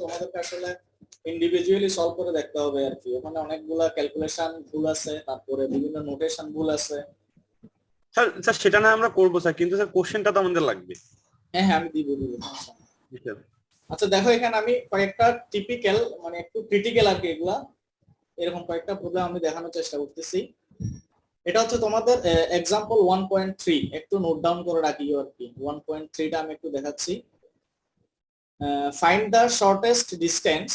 তোমাদেরকে আসলে individually solve করে দেখতে হবে আর কি। ওখানে অনেকগুলা ক্যালকুলেশন ভুল আছে, তারপরে বিভিন্ন নোটেশন ভুল আছে। স্যার স্যার সেটা না আমরা করবো স্যার, কিন্তু স্যার কোশ্চেনটা তো আমাদের লাগবে। হ্যাঁ হ্যাঁ, আমি দিব। আচ্ছা দেখো, এখানে আমি কয়েকটা টিপিক্যাল মানে একটু ক্রিটিক্যাল আর কি এগুলা, এরকম কয়েকটা প্রবলেম আমি দেখানোর চেষ্টা করতেছি। এটা হচ্ছে তোমাদের এক্সাম্পল 1.3, একটু নোট ডাউন করে রাখিও আর কি। 1.3টা আমি একটু দেখাচ্ছি। Find the shortest distance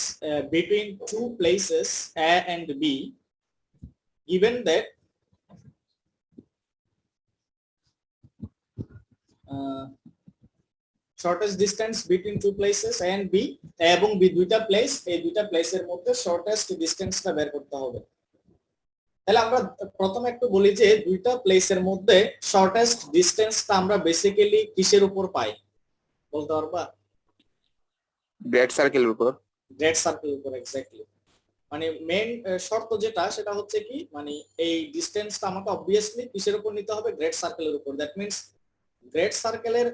between two places A and B given that shortest distance between two places A and B, A এবং B দুইটা প্লেস, এই দুইটা প্লেসের মধ্যে শর্টেস্ট ডিসটেন্সটা বের করতে হবে। তাহলে আমরা প্রথমে একটু বলি যে দুইটা প্লেসের মধ্যে শর্টেস্ট ডিসটেন্সটা আমরা বেসিক্যালি কিসের উপর পাই, বলতে পারবা? গ্রেড সার্কেলের উপর। গ্রেড সার্কেলের উপর, এক্স্যাক্টলি। মানে মেইন শর্ত যেটা সেটা হচ্ছে কি, মানে এই ডিসটেন্সটা আমাকে অবভিয়াসলি কিসের উপর নিতে হবে? গ্রেড সার্কেলের উপর। দ্যাট মিন্স গ্রেড সার্কেলের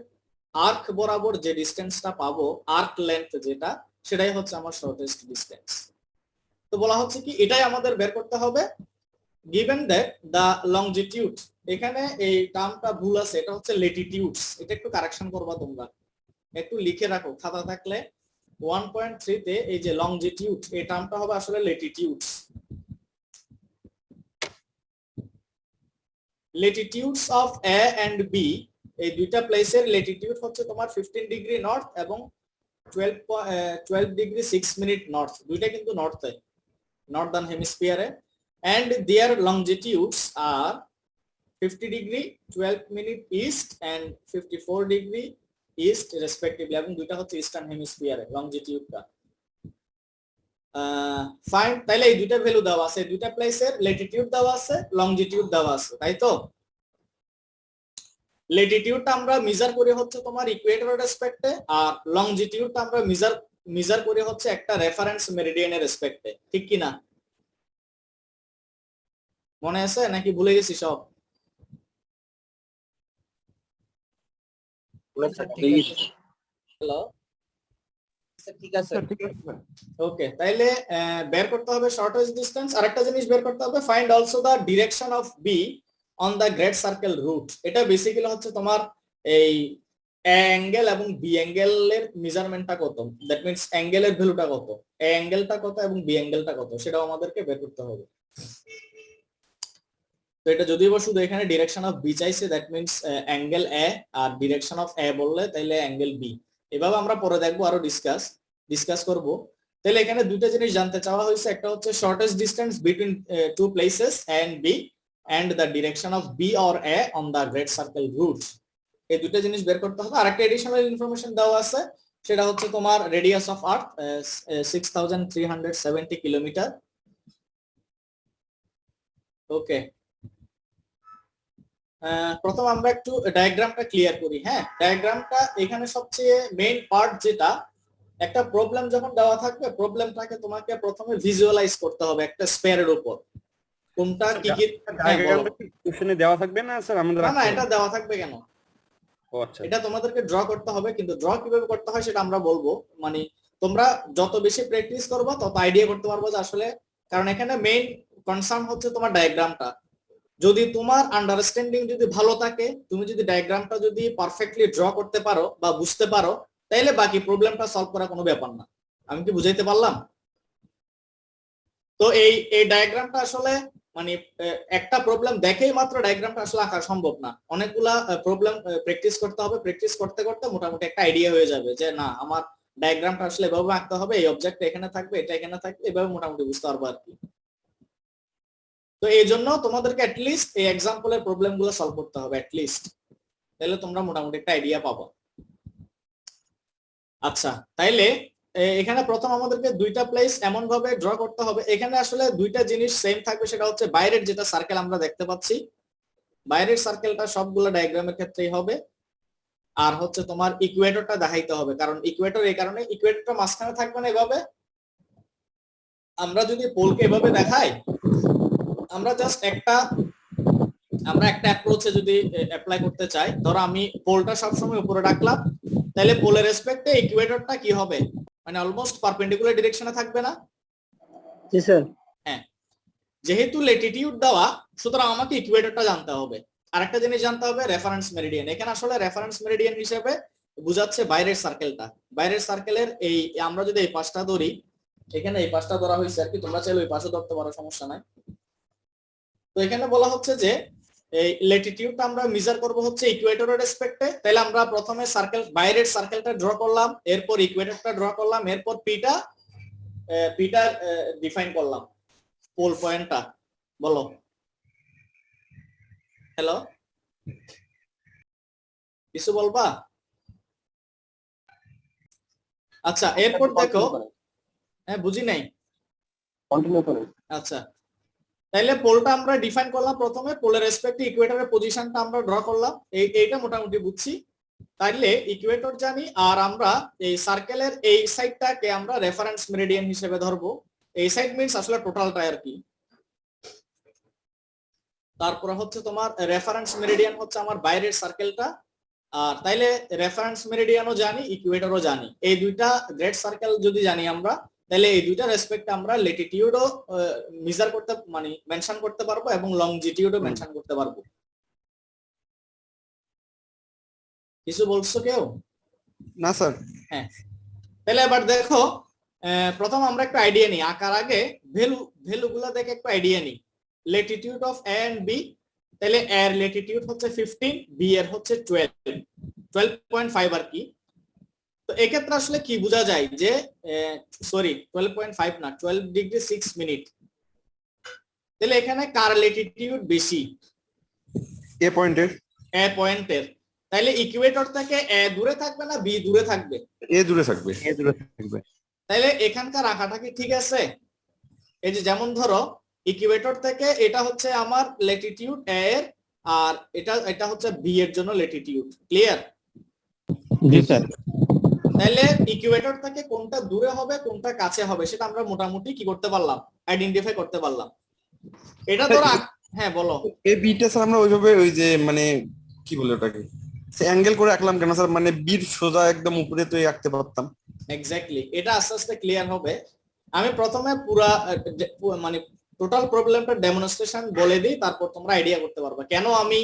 আর্ক বরাবর যে ডিসটেন্সটা পাবো, আর্ক লেন্থ যেটা, সেটাই হচ্ছে আমার শর্টেস্ট ডিসটেন্স। তো বলা হচ্ছে কি এটাই আমাদের বের করতে হবে given that the longitude, এখানে এই টার্মটা ভুল আছে, এটা হচ্ছে ল্যাটিটিউডস। এটা একটু কারেকশন করবা তোমরা, একটু লিখে রাখো খাতা থাকলে। 1.3 তে এই যে লংজিটিউড, এই টার্মটা হবে আসলে ল্যাটিটিউডস। ল্যাটিটিউডস অফ A and B, এই দুইটা প্লেসের ল্যাটিটিউড হচ্ছে তোমার 15 ডিগ্রি নর্থ এবং 12 ডিগ্রি 6 মিনিট নর্থ। দুইটা কিন্তু নর্থে, Northern হেমিস্ফিয়ারে। and their longitudes are 50 degree 12 minute east and 54 degree east respectively, এবং দুইটা হচ্ছে ইস্টার্ন হেমিস্ফিয়ারে লংজিটিউডটা। ফাইন্ড, তাইলে এই দুইটা ভ্যালু দেওয়া আছে, দুইটা প্লেসের ল্যাটিটিউড দেওয়া আছে, লংজিটিউড দেওয়া আছে, তাই তো? ল্যাটিটিউডটা আমরা মেজার করি হচ্ছে তোমার ইকুয়েটরের রেসপেক্টে, আর লংজিটিউডটা আমরা মেজার করি হচ্ছে একটা রেফারেন্স মেরিডিয়ানের রেসপেক্টে, ঠিক কি না? মনে আছে নাকি ভুলে গেছি সব? হ্যালো, ঠিক আছে। ওকে, তাইলে বের করতে হবে শর্টেস্ট ডিসটেন্স। আরেকটা জিনিস বের করতে হবে, find also the direction of B on the great circle route. এটা বেসিক্যালি হচ্ছে তোমার এই এ অ্যাঙ্গেল এবং বি অ্যাঙ্গেলের মেজারমেন্টটা কত, দ্যাট মিন্স অ্যাঙ্গেলের ভ্যালুটা কত, এ অ্যাঙ্গেলটা কত এবং বি অ্যাঙ্গেলটা কত, সেটাও আমাদেরকে বের করতে হবে। তো এটা যদিও শুধু এখানে ডিরেকশন অফ বি চাইছে, দ্যাট মিন্স অ্যাঙ্গেল এ, আর ডিরেকশন অফ এ বললে তাইলে অ্যাঙ্গেল বি। এভাবে আমরা পরে দেখবো, আরো ডিসকাস করব। তাহলে এখানে দুটো জিনিস জানতে চাওয়া হয়েছে, একটা হচ্ছে shortest distance between two places A and B and the direction of B or A on the great circle route. এই দুটো জিনিস বের করতে হবে। আরেকটা এডিশনাল ইনফরমেশন দেওয়া আছে, সেটা হচ্ছে তোমার রেডিয়াস অফ আর্থ 6370 কিলোমিটার। ওকে, প্রথম আমরা একটু ডায়াগ্রামটা ক্লিয়ার করি। হ্যাঁ, ডায়াগ্রামটা এখানে সবচেয়ে মেইন পার্ট যেটা, একটা প্রবলেম যখন দেওয়া থাকবে, প্রবলেমটাকে তোমাকে প্রথমে ভিজুয়ালাইজ করতে হবে একটা স্ফেয়ারের উপর, কোনটা কি কি কোশ্চেনে দেওয়া থাকবে না স্যার আমাদের? না, এটা দেওয়া থাকবে কেন? ও আচ্ছা, এটা তোমাদেরকে ড্র করতে হবে, কিন্তু ড্র কিভাবে করতে হয় সেটা আমরা বলবো। মানে তোমরা যত বেশি প্র্যাকটিস করবে তত আইডিয়া করতে পারবো যে আসলে, কারণ এখানে মেইন কনসার্ন হচ্ছে তোমার ডায়াগ্রামটা। যদি তোমার আন্ডারস্ট্যান্ডিং যদি ভালো থাকে, তুমি যদি ডায়াগ্রামটা যদি পারফেক্টলি ড্র করতে পারো বা বুঝতে পারো, তাহলে বাকি প্রবলেমটা সলভ করা কোনো ব্যাপার না। আমি কি বুঝাইতে পারলাম? তো এই ডায়াগ্রামটা আসলে মানে একটা প্রবলেম দেখেই মাত্র ডায়াগ্রামটা আসলে আঁকা সম্ভব না। অনেকগুলা প্রবলেম প্র্যাকটিস করতে হবে, প্র্যাকটিস করতে করতে মোটামুটি একটা আইডিয়া হয়ে যাবে যে না, আমার ডায়াগ্রামটা আসলে এভাবে আঁকতে হবে, এই অবজেক্ট এখানে থাকবে, এটা এখানে থাকবে, এভাবে মোটামুটি বুঝতে পারবো আর কি। তো এই জন্য তোমাদেরকে অ্যাটলিস্ট এই এক্সাম্পলের প্রবলেমগুলো সলভ করতে হবে অ্যাটলিস্ট, তাহলে তোমরা মোটামুটি একটা আইডিয়া পাবো। আচ্ছা, তাইলে এখানে প্রথম আমাদেরকে দুইটা প্লেস এমন ভাবে ড্র করতে হবে, এখানে আসলে দুইটা জিনিস সেম থাকবে। সেটা হচ্ছে বাইরের যেটা সার্কেল আমরা দেখতে পাচ্ছি, বাইরের সার্কেলটা সবগুলো ডায়াগ্রামের ক্ষেত্রেই হবে। আর হচ্ছে তোমার ইকুয়েটরটা দেখাইতে হবে, কারণ ইকুয়েটর এই কারণে, ইকুয়েটরটা মাঝখানে থাকবে না এভাবে। আমরা যদি পোলকে এভাবে দেখাই, আমরা জাস্ট একটা অ্যাপ্রোচে যদি অ্যাপ্লাই করতে চাই, ধরো আমি পোলটা সবসময় উপরে রাখলাম, তাহলে পোলের রেসপেক্টে ইকুয়েটরটা কি হবে? মানে অলমোস্ট পারপেন্ডিকুলার ডিরেকশনে থাকবে না? জি স্যার। হ্যাঁ, যেহেতু ল্যাটিটিউড দেওয়া সুতরাং আমাকে ইকুয়েটরটা জানতে হবে। আরেকটা জিনিস জানতে হবে রেফারেন্স মেরিডিয়ান। এখানে আসলে রেফারেন্স মেরিডিয়ান হিসেবে বোঝাচ্ছে বাইরের সার্কেলটা। বাইরের সার্কেলের এই আমরা যদি এই পাশটা ধরি, এখানে এই পাশটা ধরা হয়েছে আর কি, তোমরা চাইলে ওই পাশে ধরতে পারো, সমস্যা নাই। তো এখানে বলা হচ্ছে যে এই ল্যাটিটিউডটা আমরা মেজার করব হচ্ছে ইকুয়েটরের রেসপেক্টে। তাহলে আমরা প্রথমে সার্কেল বাইরের সার্কেলটা ড্র করলাম, এরপর ইকুয়েটরটা ড্র করলাম, এরপর পিটা ডিফাইন করলাম, পোল পয়েন্টটা। বলো হ্যালো, কিছু বলবা? আচ্ছা, এরপর দেখো, হ্যাঁ বুঝি নাই। কন্টিনিউ করুন। আচ্ছা, তাহলে পোলটা আমরা ডিফাইন করলাম, প্রথমে পোলের রেসপেক্টে ইকুয়েটরের পজিশনটা আমরা ড্র করলাম, এইটা মোটামুটি বুঝছি। তাইলে ইকুয়েটর জানি, আর আমরা এই সার্কেলের এই সাইডটাকে আমরা রেফারেন্স মেরিডিয়ান হিসেবে ধরবো। এই সাইড মিন্স আসলে টোটালটা আর কি। তারপরে হচ্ছে তোমার রেফারেন্স মেরিডিয়ান হচ্ছে আমার বাইরের সার্কেলটা। আর তাইলে রেফারেন্স মেরিডিয়ানও জানি, ইকুয়েটরও জানি। এই দুইটা গ্রেট সার্কেল যদি জানি আমরা, তাহলে এই দুইটা রেসপেক্টে আমরা ল্যাটিটিউডও মেজার করতে মানে মেনশন করতে পারবো এবং লংজিটিউডও মেনশন করতে পারবো। কিছু বলছো কেউ? না স্যার। হ্যাঁ, তাহলে এবার দেখো, প্রথম আমরা একটা আইডিয়া নিই, আঁকার আগে ভ্যালুগুলো দেখে একটা আইডিয়া নিই। Latitude of A and B, তাহলে এ এর ল্যাটিটিউড হচ্ছে 15, বি এর হচ্ছে 12.5 আর কি। তো এক্ষেত্রে আসলে কি বোঝা যায় যে সরি 12.5 না, 12 ডিগ্রি 6 মিনিট। তাহলে এখানে কার ল্যাটিটিউড বেশি? এ পয়েন্টের। এ পয়েন্টের। তাহলে ইকুয়েটর থেকে এ দূরে থাকবে না বি দূরে থাকবে? এ দূরে থাকবে। এ দূরে থাকবে। তাহলে এখানকার আঁকাটা কি ঠিক আছে? এই যে যেমন ধরো ইকুয়েটর থেকে এটা হচ্ছে আমার ল্যাটিটিউড এ এর, আর এটা হচ্ছে বি এর জন্য ল্যাটিটিউড। ক্লিয়ার? জি স্যার। তাহলে ইকুয়েটর থেকে কোনটা দূরে হবে কোনটা কাছে হবে সেটা আমরা মোটামুটি কি করতে পারলাম, আইডেন্টিফাই করতে পারলাম। এটা ধরো, হ্যাঁ বলো। এই বিটা স্যার আমরা ওইভাবে ওই যে মানে কি বলে ওটাকে অ্যাঙ্গেল করে রাখলাম কেন স্যার, মানে বির সোজা একদম উপরে তো আঁকতে পারতাম। এক্স্যাক্টলি, এটা আস্তে আস্তে ক্লিয়ার হবে। আমি প্রথমে পুরা মানে টোটাল প্রবলেমটা ডেমনস্ট্রেশন বলে দিই, তারপর তোমরা আইডিয়া করতে পারবে কেন আমি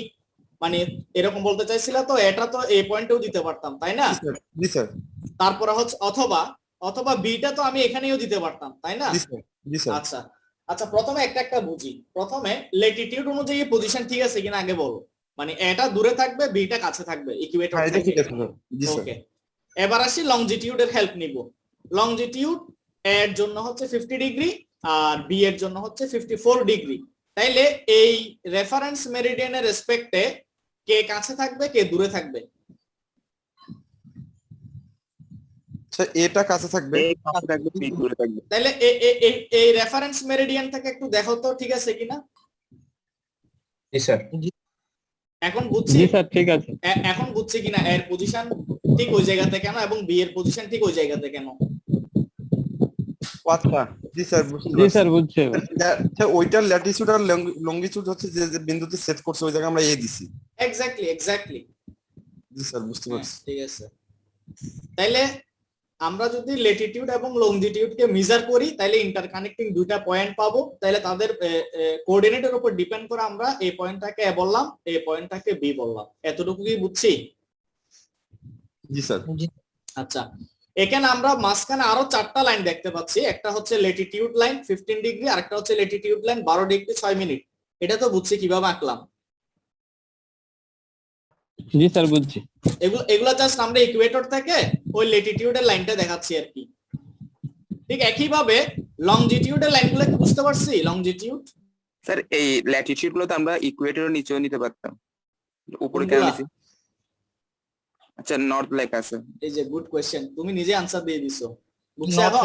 মানে এরকম বলতে চাইছিলা। তো এটা তো এই পয়েন্টেও দিতে পারতাম, তাই না? জি স্যার। তারপরে হচ্ছে অথবা বিটা তো আমি এখানেও দিতে পারতাম, তাই না? জি স্যার। আচ্ছা আচ্ছা, প্রথমে একটা বুঝি। প্রথমে ল্যাটিটিউড অনুযায়ী পজিশন ঠিক আছে কিনা আগে বলো। মানে এটা দূরে থাকবে, বিটা কাছে থাকবে ইকুয়েটর হ্যাঁ, এটা থেকে। ঠিক আছে স্যার। জি স্যার। ওকে, এবার আসি লংজিটিউডের হেল্প নিব। লংজিটিউড এর জন্য হচ্ছে 50 ডিগ্রি আর বি এর জন্য হচ্ছে 54 ডিগ্রি। তাইলে এই রেফারেন্স মেরিডিয়ানের রেসপেক্টে কে কাছে থাকবে কে দূরে থাকবে? স্যার এটা কাছে থাকবে। এ কাছে থাকবে, বি দূরে থাকবে। তাইলে এই রেফারেন্স মেরিডিয়ান থেকে একটু দেখো তো ঠিক আছে কিনা। জি স্যার। এখন বুঝছি। জি স্যার ঠিক আছে। এখন বুঝছি কিনা এর পজিশন ঠিক ওই জায়গাতে কেন এবং বি এর পজিশন ঠিক ওই জায়গাতে কেন। আচ্ছা, জি স্যার বুঝতে জি পারছি। স্যার বুঝছে। আচ্ছা, ওইটার ল্যাটিটিউড আর লংগিটিউড হচ্ছে যে যে বিন্দুতে সেট করছে ওই জায়গায় আমরা এ দিছি। এক্স্যাক্টলি। জি স্যার বুঝতে পারছি। ঠিক আছে, তাইলে আমরা যদি ল্যাটিটিউড এবং লংজিটিউডকে মেজার করি তাহলে ইন্টারকানেক্টিং দুইটা পয়েন্ট পাবো। তাহলে তাদের কোঅর্ডিনেটের উপর ডিপেন্ড করে আমরা এই পয়েন্টটাকে এ বললাম, এই পয়েন্টটাকে বি বললাম। এতটুকু কি বুঝছি? জি স্যার। আচ্ছা, এখানে আমরা মাঝখানে আরো 4টা লাইন দেখতে পাচ্ছি। একটা হচ্ছে ল্যাটিটিউড লাইন 15 ডিগ্রি, আরেকটা হচ্ছে ল্যাটিটিউড লাইন 12 ডিগ্রি 6 মিনিট। এটা তো বুঝছি কিভাবে আঁকলাম। জি স্যার বুঝছি। এগুলা জাস্ট আমরা ইকুয়েটর থেকে ওই ল্যাটিটিউডের লাইনটা দেখাচ্ছি আর কি। ঠিক একই ভাবে লংজিটিউডের লাইনগুলো কি বুঝতে পারছি? লংজিটিউড স্যার এই ল্যাটিটিউড গুলো তো আমরা ইকুয়েটরের নিচেও নিতে পারতাম, উপরে কেন নিছি? আচ্ছা, নর্থ লেখা আছে। এই যে গুড কোশ্চেন, তুমি নিজে আনসার দিয়ে দিছো। বুঝছো এখন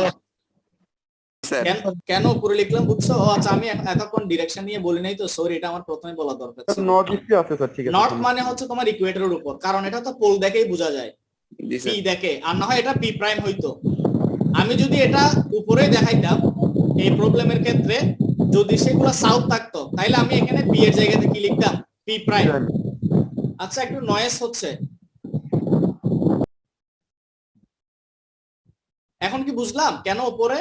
স্যার কেন উপরে লিখলাম বুঝছো? ও আচ্ছা, আমি এতক্ষণ ডিরেকশন নিয়ে বলি নাই তো, সরি, এটা আমার প্রথমে বলা দরকার ছিল। নর্থ ইস্টে আছে স্যার, ঠিক আছে। নর্থ মানে হচ্ছে তোমার ইকুয়েটরের উপর, কারণ এটা তো পোল দেখেই বোঝা যায়, জি পি স্যার। দেখে। আর না হয় এটা পি প্রাইম হইতো। আমি যদি এটা উপরে দেখাইতাম এই প্রবলেমের ক্ষেত্রে, যদি সেগুলো সাউথ থাকতো তাহলে আমি এখানে পি এর জায়গাতে কি লিখতাম? P prime. আচ্ছা, একটু নয়েজ হচ্ছে। এখন কি বুঝলাম কেন উপরে?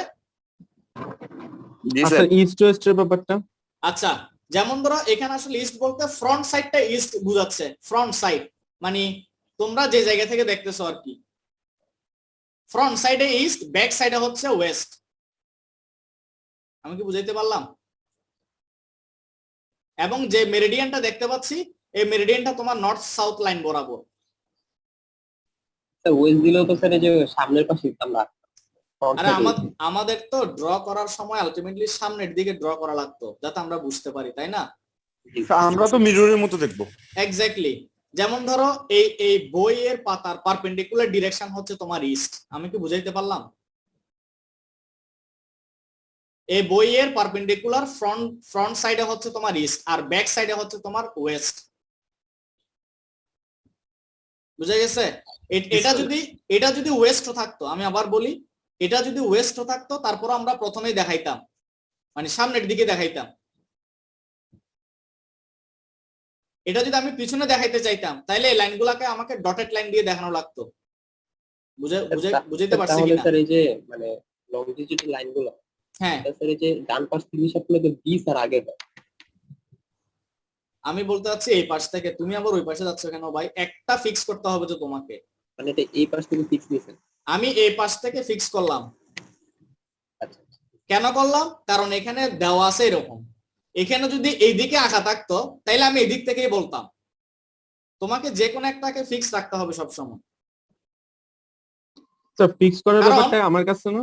জি আচ্ছা স্যার। ইস্ট ওয়েস্টের ব্যাপারটা আচ্ছা, যেমন ধরো এখানে আসলে ইস্ট বলতে ফ্রন্ট সাইডটা ইস্ট বুঝাচ্ছে, ফ্রন্ট সাইড মানে তোমরা যে জায়গা থেকে দেখতেছো আর কি, ফ্রন্ট সাইডে ইস্ট, ব্যাক সাইডে হচ্ছে ওয়েস্ট। আমি কি বুঝাইতে পারলাম? এবং যে মেরিডিয়ানটা দেখতে পাচ্ছি এই মেরিডিয়ানটা তোমার নর্থ সাউথ লাইন বরাবর। স্যার ওয়েস্ট দিলেও তো স্যার এই যে সামনের পাশে আমরা আরে আমাদের তো ড্র করার সময় আলটিমেটলি সামনের দিকে ড্র করা লাগতো যাতে আমরা বুঝতে পারি, তাই না? আমরা তো মিররের মতো দেখবো। এক্স্যাক্টলি। যেমন ধরো এই বইয়ের পাতার পারপেন্ডিকুলার ডিরেকশন হচ্ছে তোমার ইস্ট। আমি কি বুঝাইতে পারলাম? এই বইয়ের পারপেন্ডিকুলার ফ্রন্ট সাইডে হচ্ছে তোমার ইস্ট আর ব্যাক সাইডে হচ্ছে তোমার ওয়েস্ট। বুঝা গেছে? এটা যদি ওয়েস্ট থাকতো, আমি আবার বলি, এটা যদি ওয়েস্ট থাকতো তারপর আমরা প্রথমেই দেখাইতাম, মানে সামনের দিকে দেখাইতাম। এটা যদি আমি পিছনে দেখাইতে চাইতাম তাহলে এই লাইনগুলোকে আমাকে ডটেড লাইন দিয়ে দেখানো লাগতো। বুঝাইতে পারছি তাহলে কিনা? স্যার এই যে মানে লংজিটিউড লাইনগুলো, হ্যাঁ, স্যার এই যে ডান পাশ থেকে সবগুলো তো বি স্যার আগে হয়। আমি বলতে চাচ্ছি এই পাশ থেকে, তুমি আবার ওই পাশে যাচ্ছ কেন ভাই? একটা ফিক্স করতে হবে তো তোমাকে। মানে এটা এই পাশ থেকে ফিক্স নিছেন। আমি এই পাশ থেকে ফিক্স করলাম। আচ্ছা কেন করলাম? কারণ এখানে দেওয়া আছে এরকম, এখানে যদি এইদিকে আঁকা থাকতো তাইলে আমি এদিক থেকেই বলতাম। তোমাকে যে কোনো একটাকে ফিক্স রাখতে হবে সবসময়। স্যার ফিক্স করার কারণ- ব্যাপারটা আমার কাছে না।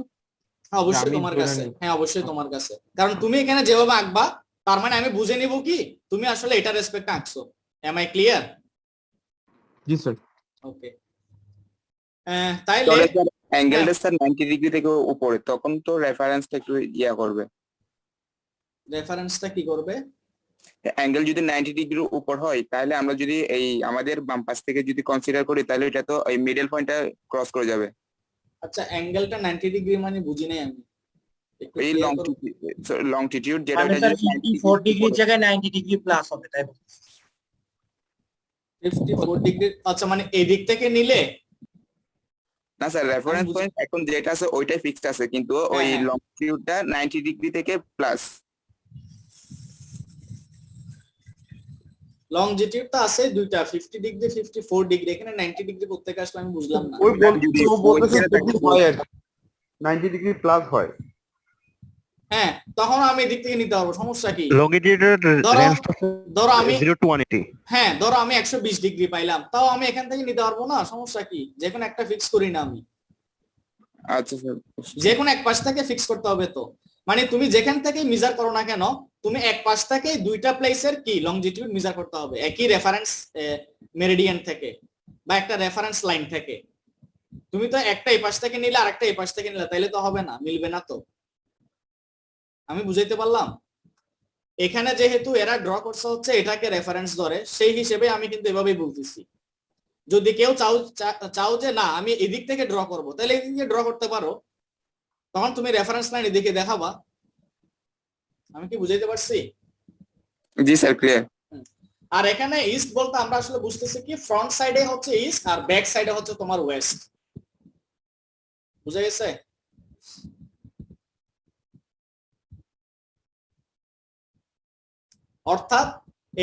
হ্যাঁ অবশ্যই আমি তোমার ধরে কাছে, নিই। হ্যাঁ অবশ্যই তোমার কাছে, কারণ তুমি এখানে যেভাবে আঁকবা তার মানে আমি বুঝে নিব কি তুমি আসলে এটা রেসপেক্ট আঁকছো। Am I clear? জি স্যার। ওকে, তাইলে অ্যাঙ্গেলটা স্যার 90 ডিগ্রি থেকে উপরে, তখন তো রেফারেন্সটা একটু ইয়া করবে। রেফারেন্সটা কি করবে? অ্যাঙ্গেল যদি 90 ডিগ্রির উপর হয় তাহলে আমরা যদি এই আমাদের বাম পাশ থেকে যদি কনসিডার করি তাহলে এটা তো এই মিডল পয়েন্টটা ক্রস করে যাবে। আচ্ছা, অ্যাঙ্গেলটা 90 ডিগ্রি মানে বুঝি নাই আমি, একটু এই clear করো। লংটিটিউড যেটা মানে এটা স্যার যদি 90 54 ডিগ্রির জায়গায় 90 ডিগ্রি প্লাস হবে তাই বলতে? 54 ডিগ্রি, আচ্ছা মানে এদিক থেকে নিলে? না স্যার, রেফারেন্স বুঝি- পয়েন্ট এখন যেটা আছে ওইটাই ফিক্সড আছে, কিন্তু ওই হ্যাঁ। লংটিটিউডটা 90 ডিগ্রি থেকে প্লাস। লংজিটিউডটা আছে দুইটা, 50 ডিগ্রি 54 ডিগ্রি, এখানে 90 ডিগ্রি প্রত্যেক আসলে আমি বুঝলাম না। ওই যদি বলতেছে ওইখানে থাকে হয় আর 90 ডিগ্রি প্লাস হয়। হ্যাঁ, তখন আমি এদিক থেকে নিতে পারবো, সমস্যা কি? লংগিটিউডের ধরো রেঞ্জটা ধরো আমি 0 to 180। হ্যাঁ ধরো আমি 120 ডিগ্রি পাইলাম, তাও আমি এখান থেকে নিতে পারবো না, সমস্যা কি? যে কোনো একটা ফিক্স করি না আমি, আচ্ছা স্যার। যে কোনো এক পাশ থেকে ফিক্স করতে হবে। তো মানে তুমি যেখান থেকে মেজার করো না কেন, তুমি এক পাশ থেকে দুইটা প্লেসের কি লংজিটিউড মেজার করতে হবে একই রেফারেন্স মেরিডিয়ান থেকে বা একটা রেফারেন্স লাইন থেকে। তুমি তো একটা এই পাশ থেকে নিলে আর একটা এই পাশ থেকে নিলে, তাইলে তো হবে না, মিলবে না। তো আমি বুঝাইতে পারলাম? এখানে যেহেতু এরা ড্র করছে হচ্ছে এটাকে রেফারেন্স ধরে, সেই হিসেবে আমি কিন্তু এভাবেই বলতেছি। যদি কেউ চাও যে না আমি এদিক থেকে ড্র করব, তাহলে এদিক থেকে ড্র করতে পারো, তখন তুমি রেফারেন্স লাইন এদিকে দেখাবা। আমি কি বুঝাইতে পারছি? জি স্যার, ক্লিয়ার। আর এখানে ইস্ট বলতে আমরা আসলে বুঝতেছি কি ফ্রন্ট সাইডে হচ্ছে ইস্ট আর ব্যাক সাইডে হচ্ছে তোমার ওয়েস্ট। বুঝা গেছে? অর্থাৎ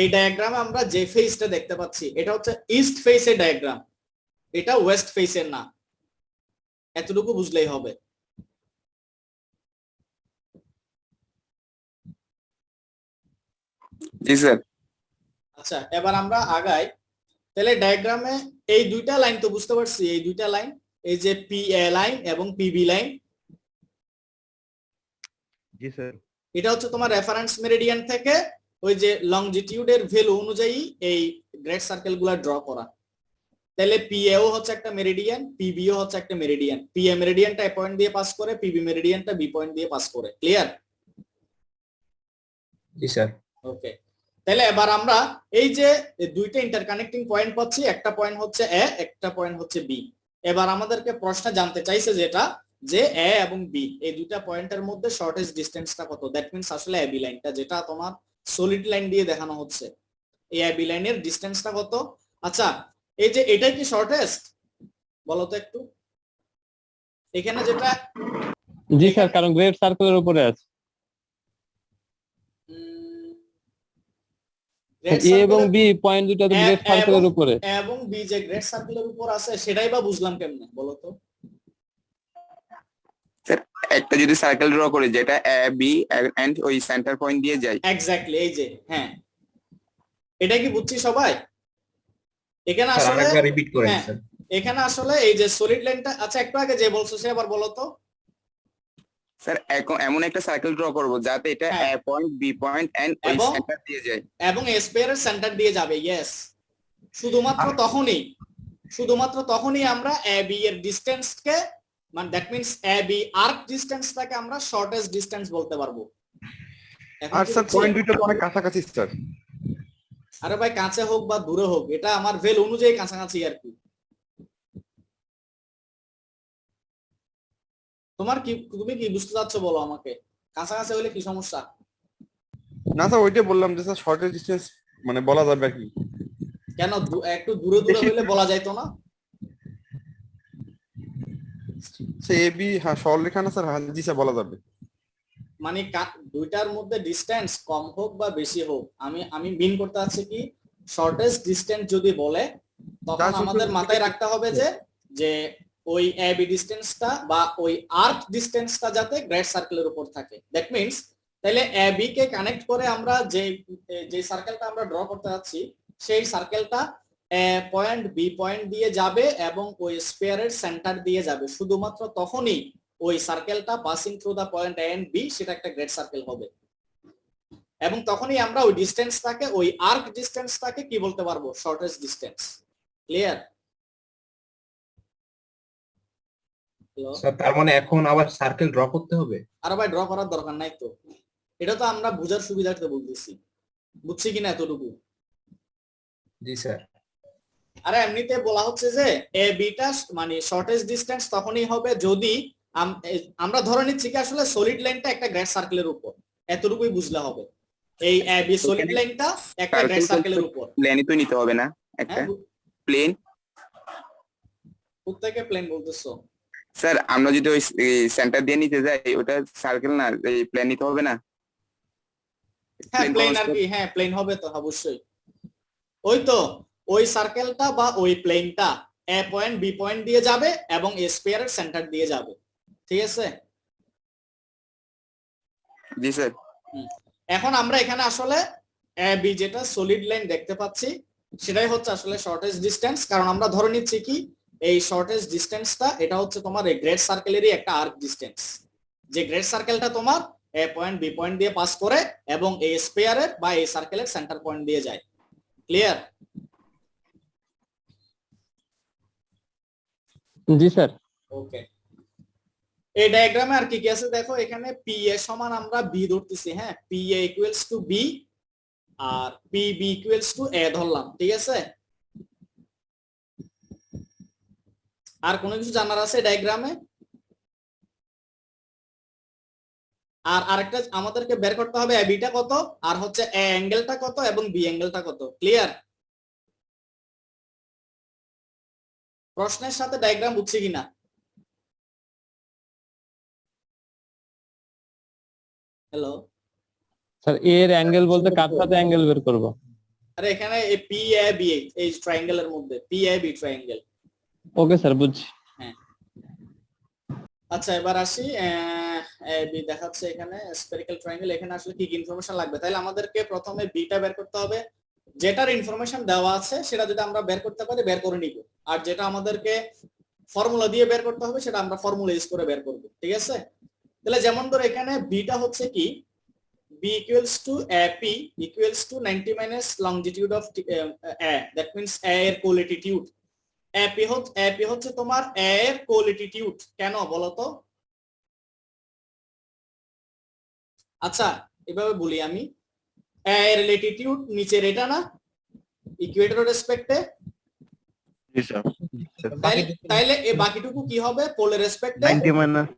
এই ডায়াগ্রামে আমরা যে ফেসটা দেখতে পাচ্ছি এটা হচ্ছে ইস্ট ফেসের ডায়াগ্রাম, এটা ওয়েস্ট ফেসের না। এতটুকু বুঝলেই হবে। জি স্যার। আচ্ছা, এবার আমরা আগাই। তাহলে ডায়াগ্রামে এই দুইটা লাইন তো বুঝতে পারছি, এই দুইটা লাইন, এই যে পিএ লাইন এবং পিবি লাইন, জি স্যার। এটা হচ্ছে তোমার রেফারেন্স মেরিডিয়ান থেকে ওই যে লংজিটিউডের ভ্যালু অনুযায়ী এই গ্রেড সার্কেল গুলা ড্র করা। তাহলে পিএও হচ্ছে একটা মেরিডিয়ান, পিবিও হচ্ছে একটা মেরিডিয়ান। পিএ মেরিডিয়ানটা এ পয়েন্ট দিয়ে পাস করে, পিবি মেরিডিয়ানটা বি পয়েন্ট দিয়ে পাস করে। ক্লিয়ার? জি স্যার। ওকে, তাহলে এবার আমরা এই যে দুইটা ইন্টারকানেক্টিং পয়েন্ট পাচ্ছি, একটা পয়েন্ট হচ্ছে এ, একটা পয়েন্ট হচ্ছে বি। এবার আমাদেরকে প্রশ্ন জানতে চাইছে যেটা যে এ এবং বি এই দুইটা পয়েন্টের মধ্যে শর্টেজ ডিসটেন্সটা কত। দ্যাট মিন্স আসলে এবি লাইনটা যেটা তোমার সলিড লাইন দিয়ে দেখানো হচ্ছে, এই এবি লাইনের ডিসটেন্সটা কত? আচ্ছা, এই যে এটাই কি শর্টেস্ট বলো তো একটু? এখানে যেটা জি স্যার, কারণ গ্রেড সার্কেলের উপরে আছে। এ এবং বি পয়েন্ট দুটো তো গ্রেড সার্কেলের উপরে। এবং বি যে গ্রেড সার্কেলের উপর আছে সেটাই বা বুঝলাম কেমনে বলো তো? স্যার একটা যদি সার্কেল ড্র করে যেটা এ বি এন্ড ওই সেন্টার পয়েন্ট দিয়ে যায়, এক্স্যাক্টলি, এই যে হ্যাঁ, এটা কি বুঝছি সবাই? এখানে স্যার আসলে আরেকবার রিপিট করেন হ্যাঁ, স্যার। এখানে আসলে এই যে সলিড লাইনটা, আচ্ছা একটু আগে যে বলছো সে আবার বলো তো। স্যার এমন একটা সার্কেল ড্র করব যাতে এটা হ্যাঁ। এ পয়েন্ট বি পয়েন্ট এন্ড ওই এবং সেন্টার দিয়ে যায়। এবং স্পেয়ারের সেন্টার দিয়ে যাবে, ইয়েস। শুধুমাত্র তখনই আমরা এ বি এর ডিসটেন্সকে, মানে that means A B arc ডিসটেন্সটাকে আমরা শর্টেস্ট ডিসটেন্স বলতে পারবো। এখন আর কি স্যার বুঝছি? পয়েন্ট দুটো তো অনেক কাছাকাছি স্যার। আরে ভাই কাছে হোক বা দূরে হোক, এটা আমার ভেল অনুযায়ী কাছাকাছি আর কি। তুমি কি বুঝতে চাচ্ছ বলো আমাকে, কাছাকাছি হলে কি সমস্যা? না স্যার ওইটাই বললাম যে স্যার শর্টেজ ডিসটেন্স মানে বলা যাবে আর কি। কেন একটু দূরে দূরে হলে বলা যাইতো না? সে এ বি হ্যাঁ সরলরেখা না স্যার, হ্যাঁ জি স্যার বলা যাবে। মানে দুইটার মধ্যে ডিসটেন্স কম হোক বা বেশি হোক, আমি মিন করতে চাচ্ছি কি, শর্টেস্ট ডিসটেন্স যদি বলে তখন আমাদের মাথায় রাখতে হবে যে ওই এ বি ডিসটেন্সটা বা ওই আর্ক ডিসটেন্সটা যাতে গ্রেড সার্কেলের উপর থাকে। দ্যাট মিন্স তাহলে এ বি কে কানেক্ট করে আমরা যে সার্কেলটা আমরা ড্র করতে যাচ্ছি সেই সার্কেলটা এ পয়েন্ট বি পয়েন্ট দিয়ে যাবে এবং ওই স্ফিয়ারের সেন্টার দিয়ে যাবে। শুধুমাত্র তখনই ওই সার্কেলটা passing through the point A and B সেটা একটা গ্রেড সার্কেল হবে, এবং তখনই আমরা ওই ডিসটেন্সটাকে, ওই আর্ক ডিসটেন্সটাকে কি বলতে পারবো? Shortest distance. ক্লিয়ার? স্যার তার মানে এখন আবার সার্কেল ড্র করতে হবে? আর ভাই ড্র করার দরকার নাই তো, এটা তো আমরা বুঝার সুবিধার্থে বলতেছি, বুঝছি কিনা এতটুকু? জি স্যার। আরে এমনিতে বলা হচ্ছে যে এ বিটা মানে শর্টেস্ট ডিসটেন্স তখনই হবে যদি আমরা ধরে নিচ্ছি কি আসলে সলিড লাইনটা একটা গ্রেড সার্কেলের উপর, এতটুকুই বুঝলে হবে। এই এ বি সলিড লাইনটা একটা গ্রেড সার্কেলের উপর। প্লেনই তো নিতে হবে না একটা হ্যাঁ, প্লেন? কোত্থেকে প্লেন বলতেছো? স্যার আমরা যদি ওই সেন্টার দিয়ে নিতে যাই ওটা সার্কেল না, এই প্লেন নিতে হবে না? হ্যাঁ প্লেন আর কি, হ্যাঁ প্লেন হবে তো অবশ্যই। ওই তো ওই সার্কেলটা বা ওই প্লেনটা এ পয়েন্ট বি পয়েন্ট দিয়ে যাবে এবং স্ফিয়ারের সেন্টার দিয়ে যাবে, ঠিক আছে? জি স্যার। এখন আমরা এখানে আসলে এ বি যেটা সলিড লাইন দেখতে পাচ্ছি সেটাই হচ্ছে আসলে শর্টেস্ট ডিসটেন্স, কারণ আমরা ধরে নিচ্ছি কি এই শর্টেস্ট ডিসটেন্সটা এটা হচ্ছে তোমার এই গ্রেড সার্কেলেরই একটা আর্ক ডিসটেন্স, যে গ্রেড সার্কেলটা তোমার এ পয়েন্ট বি পয়েন্ট দিয়ে পাস করে এবং এই স্ফিয়ারের বা এই সার্কেলের সেন্টার পয়েন্ট দিয়ে যায়। ক্লিয়ার? জি স্যার। ওকে, এই ডায়াগ্রামে আর কি কি আছে দেখো, এখানে পি এ সমান আমরা বি ধরতেছি, হ্যাঁ P A equals to B আর P B equals to A ধরলাম, ঠিক আছে? আর কোনো কিছু জানার আছে ডায়াগ্রামে? আর আরেকটা আমাদেরকে বের করতে হবে এ বিটা কত আর হচ্ছে এ অ্যাঙ্গেলটা কত এবং বি অ্যাঙ্গেলটা কত। ক্লিয়ার? প্রশ্নের সাথে ডায়াগ্রাম বুঝছি কিনা? হ্যালো স্যার এর অ্যাঙ্গেল বলতে কার সাথে অ্যাঙ্গেল বের করব? আরে এখানে এই পি এ বি এই ট্রায়াঙ্গেলের মধ্যে P A B triangle. Okay sir বুঝছি। হ্যাঁ আচ্ছা এবার আসি, বি দেখাচ্ছে এখানে স্ফেরিক্যাল ট্রায়াঙ্গেল। এখানে আসলে কি কি ইনফরমেশন লাগবে? তাহলে আমাদেরকে প্রথমে বিটা বের করতে হবে, যেটার ইনফরমেশন দেওয়া আছে সেটা যদি আমরা বের করতে পারি বের করে নিব, আর যেটা আমাদেরকে ফর্মুলা দিয়ে বের করতে হবে সেটা আমরা ফর্মুলা ইউজ করে বের করব, ঠিক আছে? তাহলে যেমন ধরো এখানে বিটা হচ্ছে কি b equals to AP equals to 90 minus longitude of A, that means A এর কোলিটিটিউড। AP হচ্ছে তোমার A এর কোলিটিটিউড, কেন বলো তো? আচ্ছা এভাবে বলি আমি, A এর ল্যাটিটিউড নিচের এটা না ইকুয়েটরের রেসপেক্টে, জি স্যার। তাইলে এই বাকিটুকু কি হবে? পোলের রেসপেক্টে, 90 মাইনাস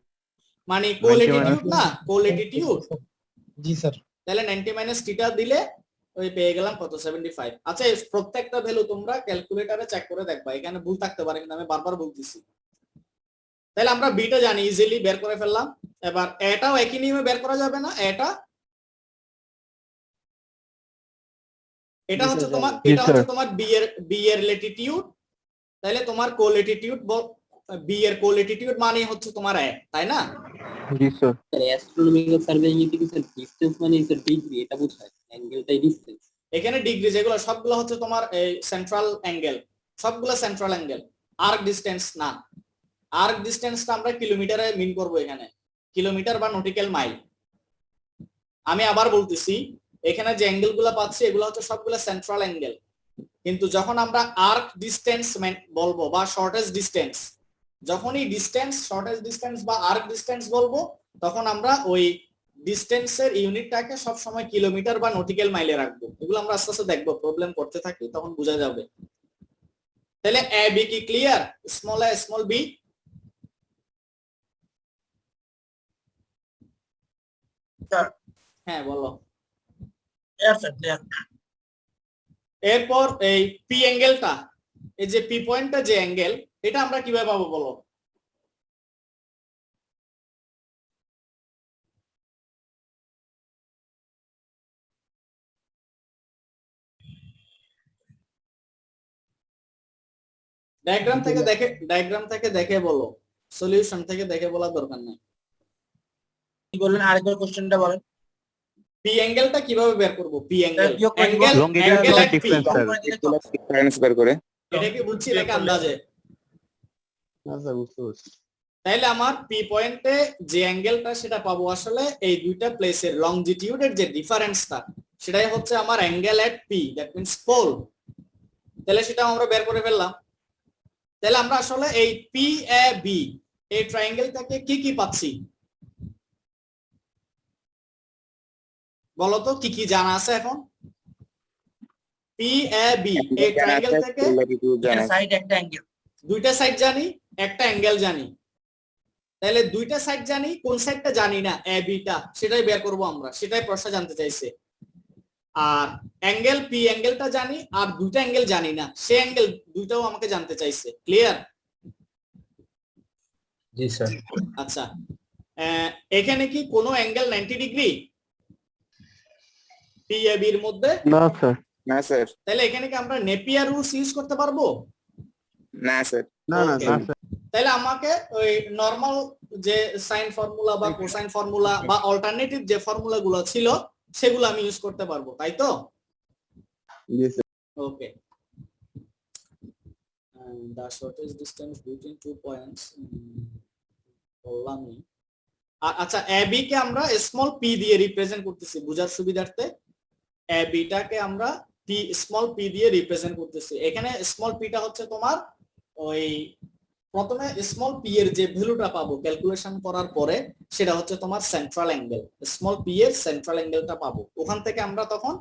মানে কোলিটিটিউড না কোলিটিটিউড। জি স্যার। তাহলে 90 মাইনাস থিটা দিলে ওই পেয়ে গেলাম কত 75। আচ্ছা এই প্রত্যেকটা ভ্যালু তোমরা ক্যালকুলেটরে চেক করে দেখবা, এখানে ভুল থাকতে পারে কিন্তু আমি বারবার বলতেছি। তাহলে আমরা বিটা জানি, ইজিলি বের করে ফেললাম। এবার এটাও একই নিয়মে বের করা যাবে না? এটা হচ্ছে তোমার, এটা হচ্ছে তোমার বি এর ল্যাটিটিউড, তাহলে তোমার কোল্যাটিটিউড, বি এর কোল্যাটিটিউড মানে হচ্ছে তোমার 1, তাই না? জি স্যার। অ্যাস্ট্রোনমিক্যাল সার্ভেইং এ কি স্যার ডিসটেন্স মানে স্যার ডিগ্রি, এটা বোঝায় অ্যাঙ্গেলটাই ডিসটেন্স। এখানে ডিগ্রি যেগুলো সবগুলো হচ্ছে তোমার এই সেন্ট্রাল অ্যাঙ্গেল, সবগুলো সেন্ট্রাল অ্যাঙ্গেল, আর্ক ডিসটেন্স না। আর্ক ডিসটেন্সটা আমরা কিলোমিটারে মিন করব, এখানে কিলোমিটার বা নটিক্যাল মাইল। আমি আবার বলতেছি, এখানে যে অ্যাঙ্গেলগুলো পাচ্ছি এগুলো হচ্ছে সবগুলো সেন্ট্রাল অ্যাঙ্গেল, কিন্তু যখন আমরা আর্ক ডিসটেন্স বলবো বা শর্টেজ ডিসটেন্স, যখনই ডিসটেন্স, শর্টেজ ডিসটেন্স বা আর্ক ডিসটেন্স বলবো, তখন আমরা ওই ডিসটেন্সের ইউনিটটাকে সব সময় কিলোমিটার বা নটিক্যাল মাইলে রাখবো। এগুলো আমরা আস্তে আস্তে দেখবো, প্রবলেম করতে থাকি তখন বোঝা যাবে। তাহলে এ বি কি clear? Small a small B. হ্যাঁ বলো। এরপর এই পি অ্যাঙ্গেলটা, এই যে পি পয়েন্টটা যে অ্যাঙ্গেল, এটা আমরা কিভাবে পাবো বলো? ডায়াগ্রাম থেকে দেখে বলো, সলিউশন থেকে দেখে বলার দরকার নেই। কি বললেন, আরেকবার কোশ্চেনটা বলেন। পি অ্যাঙ্গেলটা কিভাবে বের করব? পি অ্যাঙ্গেল, ডিফারেন্স বের করে। এটা কি বুঝছি নাকি আন্দাজে? না স্যার বুঝতে পারছি। তাইলে আমার পি পয়েন্টে যে অ্যাঙ্গেলটা সেটা পাবো আসলে এই দুইটা প্লেসের লংজিটিউডের যে ডিফারেন্সটা, সেটাই হচ্ছে আমার angle at P, that means pole. তাহলে সেটা আমরা বের করে ফেললাম। তাহলে আমরা আসলে এই পি এ বি এই ট্রায়াঙ্গেল থেকে কি কি পাচ্ছি বলতো? কি কি জানা আছে এখন? পি এ বি এই ট্রায়াঙ্গেল থেকে সাইড একটা অ্যাঙ্গেল, দুইটা সাইড জানি, একটা অ্যাঙ্গেল জানি। তাহলে দুইটা সাইড জানি, কোন সাইডটা জানি না, এ বিটা, সেটাই বের করব আমরা, সেটাই প্রশ্ন জানতে চাইছে। আর অ্যাঙ্গেল পি অ্যাঙ্গেলটা জানি, আর দুইটা অ্যাঙ্গেল জানি না, সেই অ্যাঙ্গেল দুইটাও আমাকে জানতে চাইছে। ক্লিয়ার? জি স্যার। আচ্ছা, এখানে কি কোনো angle 90 degree P A B এর মধ্যে? না স্যার। না স্যার। তাহলে এখানে কি আমরা নেপিয়ার রুলস ইউজ করতে পারবো? না স্যার। না না Okay. স্যার। তাহলে আমাকে ওই নরমাল যে সাইন ফর্মুলা বা কোসাইন ফর্মুলা বা অল্টারনেটিভ যে ফর্মুলা গুলো ছিল সেগুলো আমি ইউজ করতে পারবো, তাই তো? জি sir. Okay. The shortest distance between 2 points বললামই। আচ্ছা, এ বি কে আমরা স্মল পি দিয়ে রিপ্রেজেন্ট করতেছি বুঝার সুবিধার্থে। এ বিটাকে আমরা পি স্মল পি দিয়ে রিপ্রেজেন্ট করতেছি। এখানে স্মল পিটা হচ্ছে তোমার ওই প্রথমে স্মল পি এর যে ভ্যালুটা পাবো ক্যালকুলেশন করার পরে, সেটা হচ্ছে তোমার সেন্ট্রাল অ্যাঙ্গেল। স্মল পি এর সেন্ট্রাল অ্যাঙ্গেলটা পাবো, ওখান থেকে আমরা তখন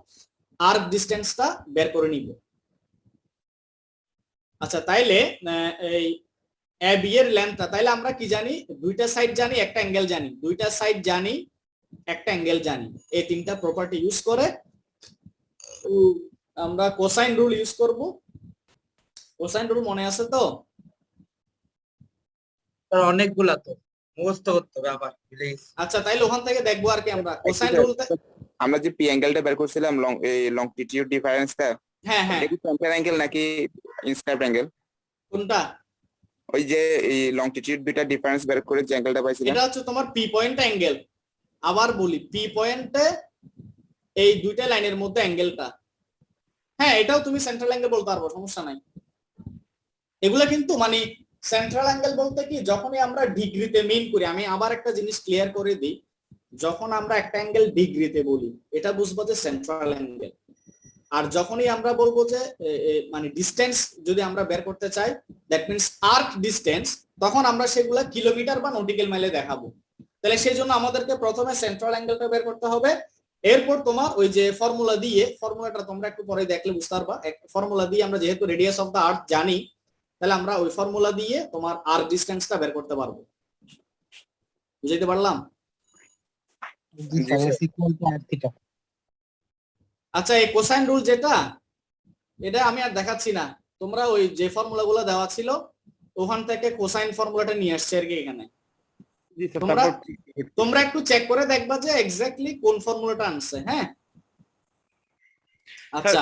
আর্ক ডিসটেন্সটা বের করে নিব। আচ্ছা, তাইলে এই এ বি এর লেন্থটা, তাইলে আমরা কি জানি? দুইটা সাইড জানি, একটা অ্যাঙ্গেল জানি, দুইটা সাইড জানি, একটা অ্যাঙ্গেল জানি। এই তিনটা প্রপার্টি ইউজ করে আমরা কোসাইন রুল ইউজ করব। কোসাইন রুল মনে আছে তো? অনেকগুলা তো মুখস্থ করতে হবে আবার। আচ্ছা, তাইলে ওখান থেকে দেখবো আর কি আমরা কোসাইন রুল। আমরা যে পি অ্যাঙ্গেলটা বের করছিলাম, এই লংটিটিউড ডিফারেন্সটা, হ্যাঁ হ্যাঁ, এটা কি সেন্টার অ্যাঙ্গেল নাকি ইনস্ক্রাইব অ্যাঙ্গেল? কোনটা? ওই যে এই লংটিটিউড দুইটা ডিফারেন্স বের করে যে অ্যাঙ্গেলটা পাইছিলাম, এটা হচ্ছে তোমার পি পয়েন্ট অ্যাঙ্গেল। আবার বলি, পি পয়েন্টে এই দুইটা লাইনের মধ্যে অ্যাঙ্গেলটা, হ্যাঁ এটাও তুমি সেন্ট্রাল অ্যাঙ্গেল বলতে পারবো, সমস্যা নাই। এগুলা কিন্তু মানে সেন্ট্রাল অ্যাঙ্গেল বলতে কি, যখনই আমরা ডিগ্রিতে মিন করি, আমি আবার একটা জিনিস ক্লিয়ার করে দিই, যখন আমরা একটা অ্যাঙ্গেল ডিগ্রিতে বলি এটা বুঝবো যে সেন্ট্রাল অ্যাঙ্গেল। আর যখনই আমরা বলবো যে মানে ডিসটেন্স যদি আমরা বের করতে চাই, দ্যাট মিন্স আর্ক ডিসটেন্স, তখন আমরা সেগুলা কিলোমিটার বা নটিক্যাল মাইলে দেখাবো। তাহলে সেই জন্য আমাদেরকে প্রথমে সেন্ট্রাল অ্যাঙ্গেলটা বের করতে হবে। এরপর তোমার ওই যে ফর্মুলা দিয়ে, ফর্মুলাটা তোমরা একটু পরে দেখলে বুঝতে পারবা, ফর্মুলা দিয়ে আমরা যেহেতু রেডিয়াস অফ দা আর্থ জানি, তাহলে আমরা ওই ফর্মুলা দিয়ে তোমার আর্ক ডিসটেন্সটা বের করতে পারবো। বুঝাইতে পারলাম? আচ্ছা, এই কোসাইন রুল যেটা, এটা আমি আর দেখাচ্ছি না, তোমরা ওই যে ফর্মুলা গুলো দেওয়া ছিল ওখান থেকে কোসাইন ফর্মুলাটা নিয়ে আসছে আর কি এখানে। জি স্যার, তোমরা তারপর তোমরা একটু চেক করে দেখবা যে এক্স্যাক্টলি কোন ফর্মুলাটা আনছে। হ্যাঁ আচ্ছা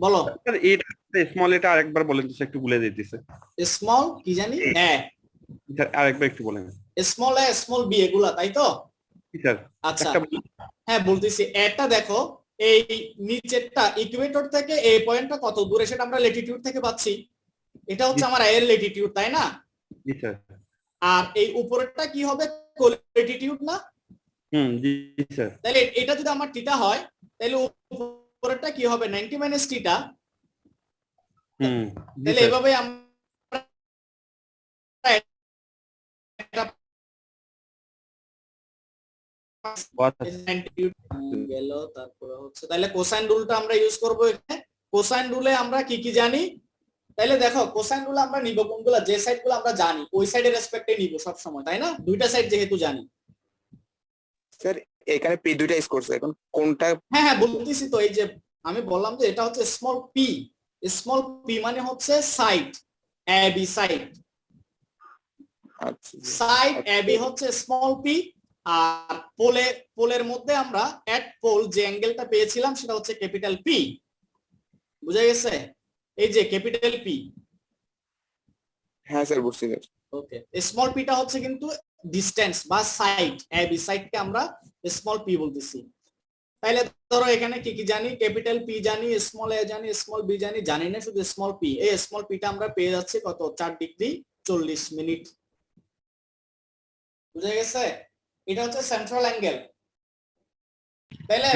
বলো। স্যার এটা স্মল, এটা আরেকবার বলেন তো স্যার, একটু ভুলে যেতেছে স্মল কি জানি এ, স্যার, আরেকবার একটু বলেন। স্মল এ স্মল বি এগুলা তাই তো? জি স্যার, আচ্ছা একটা বলেন। হ্যাঁ বলতেছি, এটা দেখো এই নিচেরটা ইকুয়েটর থেকে এই পয়েন্টটা কত দূরে সেটা আমরা ল্যাটিটিউড থেকে পাচ্ছি, এটা হচ্ছে আমার এর ল্যাটিটিউড তাই না? জি স্যার। আর এই উপরেরটা কি হবে, কোল্যাটিটিউড না? জি স্যার। তাহলে এটা যদি আমার থিটা হয় তাহলে উপরেরটা কি হবে 90 মাইনাস থিটা। জি তাহলে স্যার। এভাবে আমরা একটা গেল, তারপরে হচ্ছে তাহলে কোসাইন রুলটা আমরা ইউজ করব এখানে। কোসাইন রুলে আমরা কি কি জানি, তাহলে দেখো কোসাইন রুলে আমরা নিব কোনগুলা, যে সাইডগুলো আমরা জানি ওই সাইডের রেসপেক্টে নিব সব সময় তাই না, দুইটা সাইড যেহেতু জানি। স্যার এখানে পি দুইটা ইউজ করছে, এখন কোনটা? হ্যাঁ হ্যাঁ বলতেছি তো, এই যে আমি বললাম যে এটা হচ্ছে স্মল পি। স্মল পি মানে হচ্ছে সাইড এ বি, সাইড আচ্ছা সাইড এ বি হচ্ছে স্মল পি। আর পোলের মধ্যে আমরা এট পোল যে অ্যাঙ্গেলটা পেয়েছিলাম সেটা হচ্ছে ক্যাপিটাল পি। বুঝা গেছে? এই যে ক্যাপিটাল পি। হ্যাঁ স্যার বুঝছি স্যার। ওকে, স্মল পিটা হচ্ছে কিন্তু ডিসটেন্স বা সাইড এ বি, সাইডকে আমরা স্মল পি বলতেছি। তাইলে ধরো এখানে কি কি জানি, ক্যাপিটাল পি জানি, স্মল এ জানি, স্মল বি জানি, জানি না শুধু স্মল পি। এই স্মল পিটা আমরা পেয়ে যাচ্ছি কত 4 ডিগ্রি 40 মিনিট। বুঝা গেছে? এটা হচ্ছে সেন্ট্রাল অ্যাঙ্গেল। তাহলে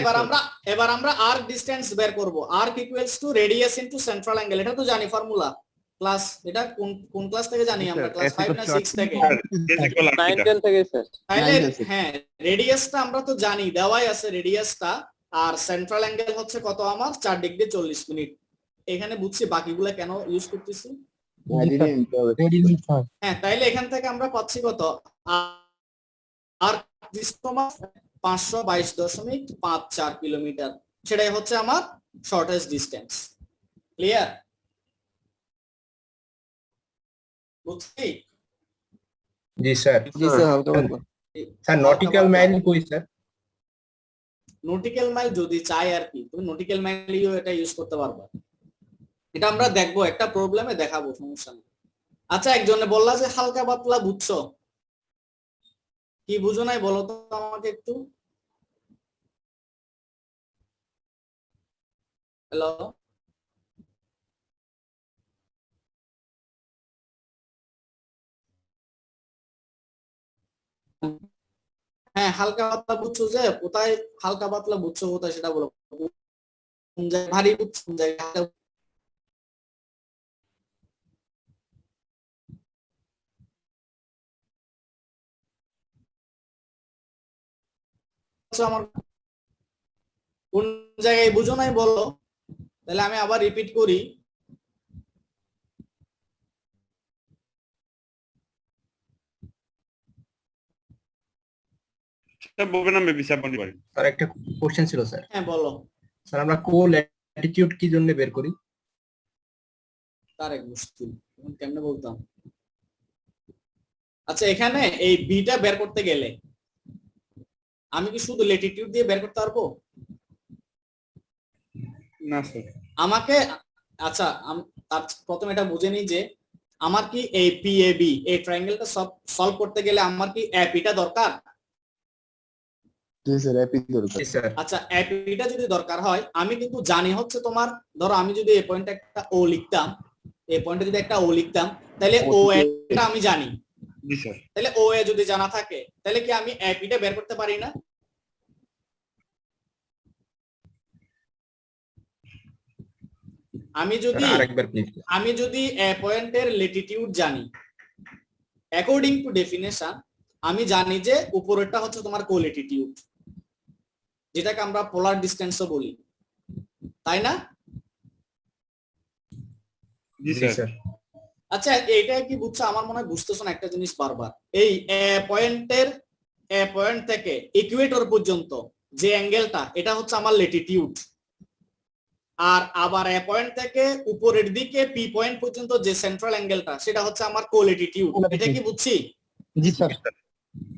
এবার আমরা আর্ক ডিসটেন্স বের করব। Arc equals to radius into central angle, এটা তো জানি ফর্মুলা। ক্লাস এটা কোন ক্লাস থেকে জানি আমরা, ক্লাস 5 না 6 থেকে? 9 10 থেকে স্যার। তাহলে হ্যাঁ রেডিয়াসটা আমরা তো জানি, দেওয়াই আছে রেডিয়াসটা। আর সেন্ট্রাল অ্যাঙ্গেল হচ্ছে কত আমার 4 ডিগ্রি 40 মিনিট। এখানে বুঝছি বাকিগুলো কেন ইউজ করতেছি। হ্যাঁ তাইলে এখান থেকে আমরা পাচ্ছি কত, আর 522.54 কিলোমিটার, সেটাই হচ্ছে আমার শর্টেস্ট ডিস্টেন্স। ক্লিয়ার? বুঝছি? জি স্যার। জি স্যার হালকা স্যার নটিক্যাল মাইল কই স্যার? নটিক্যাল মাইল যদি চাই আর কি, তুমি নটিক্যাল মাইলও এটা ইউজ করতে পারবা। এটা আমরা দেখবো একটা প্রবলেমে দেখাবো, সমস্যা নেই। আচ্ছা একজনে বললা যে হালকা পাতলা বুঝছো, কি বুঝো নাই বলো তো আমাকে একটু। হ্যালো হ্যাঁ হালকা পাতলা বুঝছো যে কোথায়, হালকা পাতলা বুঝছো কোথায় সেটা বলো। কোন জায়গায় ভারী বুঝছো, কোন জায়গায় হালকা বুঝছো, আমার কোন জায়গায় বুঝো নাই বলো, তাহলে আমি আবার রিপিট করি। স্যার বলবেন, আমি বিচার বন্ধ করি। স্যার একটা কোশ্চেন ছিল স্যার। হ্যাঁ বলো। স্যার আমরা কোল্যাটিটিউড কি জন্য বের করি? তার এক মুশকিল, কেমনে বলতাম। আচ্ছা এখানে এই বিটা বের করতে গেলে আমি কি শুধু ল্যাটিটিউড দিয়ে বের করতে পারবো? না স্যার। আমাকে আচ্ছা তার প্রথমে এটা বুঝে নিই যে আমার কি এই পিএবি এই ট্রায়াঙ্গেলটা সলভ করতে গেলে আমার কি এপিটা দরকার? জি স্যার এপি দরকার। জি স্যার। আচ্ছা এপিটা যদি দরকার হয়, আমি কিন্তু জানি হচ্ছে তোমার, ধরো আমি যদি এই পয়েন্টে একটা ও লিখতাম, এই পয়েন্টে যদি একটা ও লিখতাম, তাহলে ও এটা আমি জানি। জি স্যার। তাহলে ও এ যদি জানা থাকে তাহলে কি আমি এপিটা বের করতে পারি না? আমি যদি এ পয়েন্টের ল্যাটিটিউড জানি, অ্যাকর্ডিং টু ডেফিনেশন আমি জানি যে উপরেরটা হচ্ছে তোমার কোল্যাটিটিউড, যেটাকে আমরা পোলার ডিসটেন্সও বলি, তাই না? জি স্যার। আচ্ছা এইটা কি বুঝছো? আমার মনে হয় বুঝতেছো না একটা জিনিস বারবার। এই পয়েন্ট থেকে ইকুয়েটর পর্যন্ত যে অ্যাঙ্গেলটা, এটা হচ্ছে আমার ল্যাটিটিউড। আর আবার এ পয়েন্ট থেকে উপরের দিকে পি পয়েন্ট পর্যন্ত যে সেন্ট্রাল অ্যাঙ্গেলটা সেটা হচ্ছে আমার কোলিটিটিউড। এটা কি বুঝছি? জি স্যার।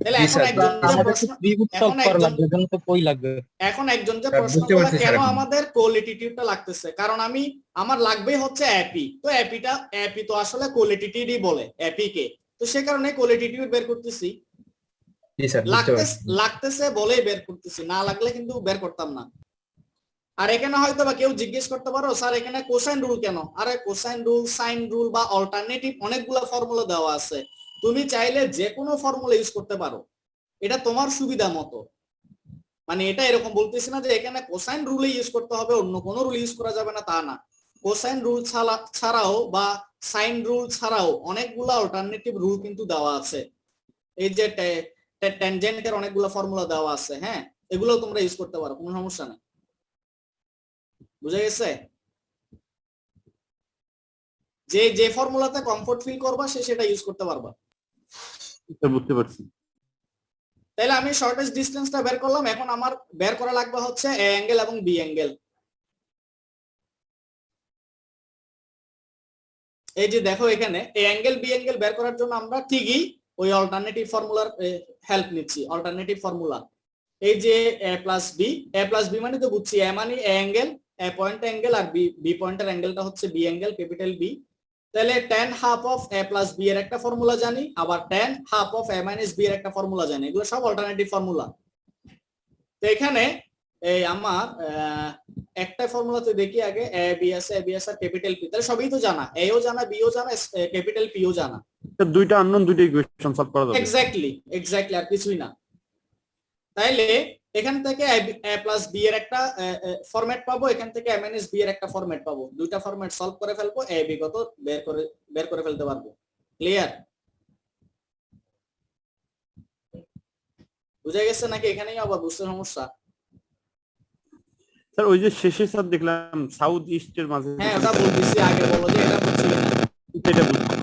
তাহলে জি এখন স্যার, একজন যে আমাদের প্রশ্ন ত্রিভুজ এখন সলভ করা একজন লাগবে, এজন্য তো কই লাগবে। এখন একজন যে স্যার, প্রশ্ন বুঝতে করলো পারছি কেন স্যার এখন। আমাদের কোলিটিটিউডটা লাগতেছে, কারণ আমার লাগবে হচ্ছে এপি, তো এপি তো আসলে কোলিটিটিউডই বলে এপি কে, তো সে কারণে কোলিটিটিউড বের করতেছি। জি স্যার, বুঝতে পারছি। লাগতেছে বলেই বের করতেছি, না লাগলে কিন্তু বের করতাম না। আর এখানে হয়তো বা কেউ জিজ্ঞেস করতে পারো স্যার এখানে কোসাইন রুল কেন? আরে কোসাইন রুল, সাইন রুল বা অল্টারনেটিভ অনেকগুলো ফর্মুলা দেওয়া আছে, তুমি চাইলে যে কোনো ফর্মুলা ইউজ করতে পারো, এটা তোমার সুবিধা মতো। মানে এটা এরকম বলতেছি না যে এখানে কোসাইন রুলই ইউজ করতে হবে, অন্য কোনো রুল ইউজ করা যাবে না, তা না। কোসাইন রুল ছাড়াও বা সাইন রুল ছাড়াও অনেকগুলো অল্টারনেটিভ রুল কিন্তু দেওয়া আছে। এই যে ট্যানজেন্টের অনেকগুলো ফর্মুলা দেওয়া আছে, হ্যাঁ, এগুলো তোমরা ইউজ করতে পারো, কোনো সমস্যা নেই। বুঝা গেছে? যে ফর্মুলাতে কমফোর্ট ফিল করবা সেটা ইউজ করতে পারবা। বুঝতে পারছি। তাহলে আমি শর্টেস্ট ডিসটেন্সটা বের করলাম, এখন আমার বের করা লাগবে হচ্ছে এ অ্যাঙ্গেল এবং বি অ্যাঙ্গেল। এই যে দেখো এখানে এ অ্যাঙ্গেল বি অ্যাঙ্গেল বের করার জন্য আমরা ঠিকই ওই অল্টারনেটিভ ফর্মুলার হেল্প নিচ্ছি। অল্টারনেটিভ ফর্মুলা এই যে এ প্লাস বি মানে তো বুঝছি এ মানে A angle, A point angle, আর বি পয়েন্টের অ্যাঙ্গেলটা হচ্ছে বি অ্যাঙ্গেল, ক্যাপিটাল বি। তাহলে tan half of A plus B এর একটা ফর্মুলা জানি, আবার tan half of A minus B এর একটা ফর্মুলা জানি, এগুলো সব অল্টারনেটিভ ফর্মুলা। তো এখানে এই আমার একটা ফর্মুলাতে দেখি আগে এ বি আছে আর ক্যাপিটাল পি, তাহলে সবই তো জানা, এ ও জানা, বি ও জানা, ক্যাপিটাল পি ও জানা। দুইটা আননোন, দুইটা ইকুয়েশন সলভ করা যাবে। এক্স্যাক্টলি আর কিছুই না। তাইলে এখান থেকে এ প্লাস বি এর একটা ফরম্যাট পাবো, এখান থেকে এ মাইনাস বি এর একটা ফরম্যাট পাবো, দুইটা ফরম্যাট সলভ করে ফেলবো, এ বি কত বের করে ফেলতে পারবো। ক্লিয়ার? বুঝা গেছে নাকি এখানেই আবার বুঝতে সমস্যা? স্যার ওই যে শেষে স্যার দেখলাম সাউথ ইস্টের মাঝে, হ্যাঁ ওটা বলতেছি, আগে বলো যে এটা বুঝছি না, এটা বুঝতে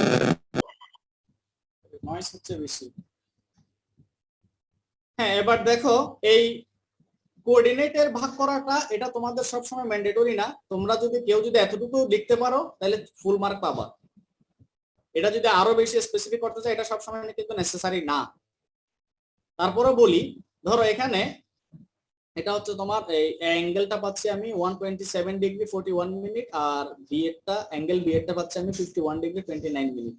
নয়েজ হচ্ছে বেশি। হ্যাঁ এবার দেখো এই কোঅর্ডিনেটের ভাগ করাটা এটা তোমাদের সবসময় ম্যান্ডেটরি না, তোমরা কেউ যদি এতটুকু লিখতে পারো তাহলে ফুল মার্ক পাবা। এটা যদি আরো বেশি স্পেসিফিক করতে চাই এটা সবসময় কিন্তু নেসেসারি না। তারপরে বলি, ধরো এখানে এটা হচ্ছে তোমার এই অ্যাঙ্গেলটা পাচ্ছি আমি 127 ডিগ্রি 41 মিনিট, আর অ্যাঙ্গেল বি এরটা পাচ্ছি আমি 51 ডিগ্রি 29 মিনিট।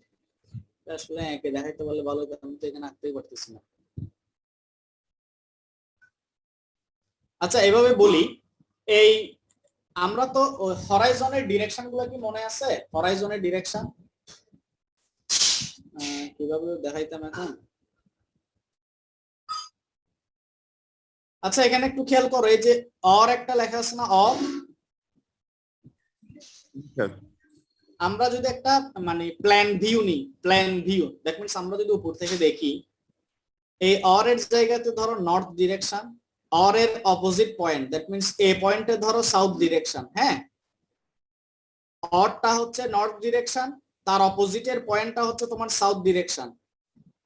আসলে একে দেখাইতে পারলে ভালো হতো, আমি তো এখানে আঁকতেই পারতেছি না। আচ্ছা এভাবে বলি, এই আমরা তো হরাইজনের ডিরেকশন গুলো কি মনে আছে? হরাইজনের ডিরেকশন কিভাবে দেখাইতাম এখন? আচ্ছা এখানে একটু খেয়াল করো, এই যে অর একটা লেখা আছে না, অর। আমরা যদি একটা মানে প্ল্যান ভিউ নিই, প্ল্যান ভিউ দ্যাট মিন্স আমরা যদি উপর থেকে দেখি, এই অর এর জায়গাতে ধরো নর্থ ডিরেকশন, অর এর অপোজিট পয়েন্ট দ্যাট মিন্স এ পয়েন্টে ধরো সাউথ ডিরেকশন, হ্যাঁ, অরটা হচ্ছে নর্থ ডিরেকশন, তার অপোজিটের পয়েন্টটা হচ্ছে তোমার সাউথ ডিরেকশন,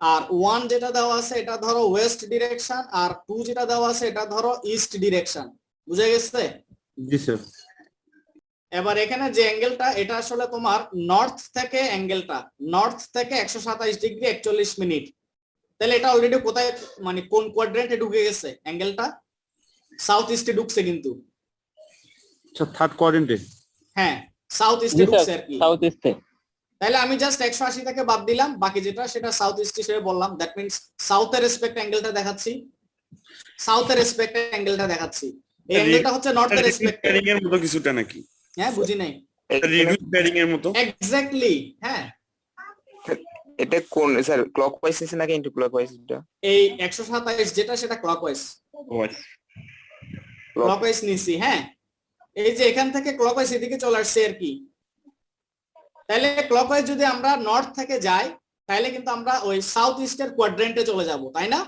আর 1 যেটা দেওয়া আছে এটা ধরো ওয়েস্ট ডিরেকশন, আর 2 যেটা দেওয়া আছে এটা ধরো ইস্ট ডিরেকশন। বুঝা গেছে? জি স্যার। এবার এখানে যে অ্যাঙ্গেলটা এটা আসলে তোমার নর্থ থেকে 127 ডিগ্রি 41 মিনিট, তাহলে এটা অলরেডি কোথায় মানে কোন কোয়াড্রেন্টে ঢুকে গেছে? অ্যাঙ্গেলটা সাউথ ইস্টে ঢুকছে কিন্তু। আচ্ছা থার্ড কোয়াড্রেন্টে? হ্যাঁ সাউথ ইস্টে ঢুকছে আর কি। সাউথ ইস্টে। তাহলে আমি জাস্ট 180 থেকে বাদ দিলাম, বাকি যেটা সেটা সাউথ ইস্ট হিসেবে বললাম, দ্যাট মিন্স সাউথের রেসপেক্ট অ্যাঙ্গেলটা দেখাচ্ছি, এই অ্যাঙ্গেলটা হচ্ছে নর্থের রেসপেক্ট এর মতো কিছুটা নাকি? হ্যাঁ বুঝি নাই। রিডিউস প্যাডিং এর মতো? এক্স্যাক্টলি হ্যাঁ। এটা কোন স্যার, ক্লকওয়াইজ আছে নাকি ইনটু ক্লকওয়াইজ? এটা এই 127 যেটা সেটা ক্লকওয়াইজ, ক্লকওয়াইজ নিছি, হ্যাঁ। এই যে এখান থেকে ক্লকওয়াইজ এদিকে চলে আসছে আর কি। তাহলে ক্লকওয়াইজ যদি আমরা নর্থ থেকে যাই তাহলে কিন্তু আমরা ওই সাউথ ইস্টের কোয়াড্রেন্টে চলে যাব, তাই না?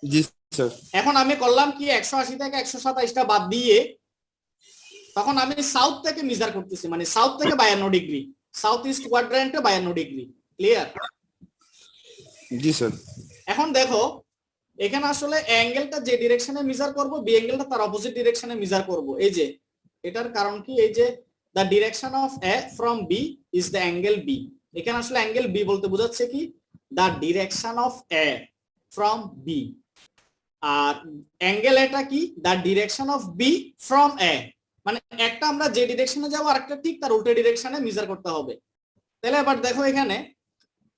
জি স্যার। এখন আমি করলাম কি 180 থেকে 127টা বাদ দিয়ে তখন আমি সাউথ থেকে মেজার করতেছি, মানে সাউথ থেকে 52 ডিগ্রি, সাউথ ইস্ট কোয়াড্রেন্টে 52 ডিগ্রি। ক্লিয়ার? জি স্যার। এখন দেখো এখানে আসলে অ্যাঙ্গেলটা যে ডিরেকশনে মেজার করব, বি অ্যাঙ্গেলটা তার অপোজিট ডিরেকশনে মেজার করব। এই যে এটার কারণ কি, এই যে the direction of A from B is the angle B, এখানে আসলে অ্যাঙ্গেল বি বলতে বোঝাচ্ছে কি the direction of A from B, আর অ্যাঙ্গেল এটা কি the direction of B from A, মানে একটা আমরা যে ডিরেকশনে যাবো আরেকটা ঠিক তার উল্টো ডিরেকশনে মেজার করতে হবে। তাহলে এবার দেখো এখানে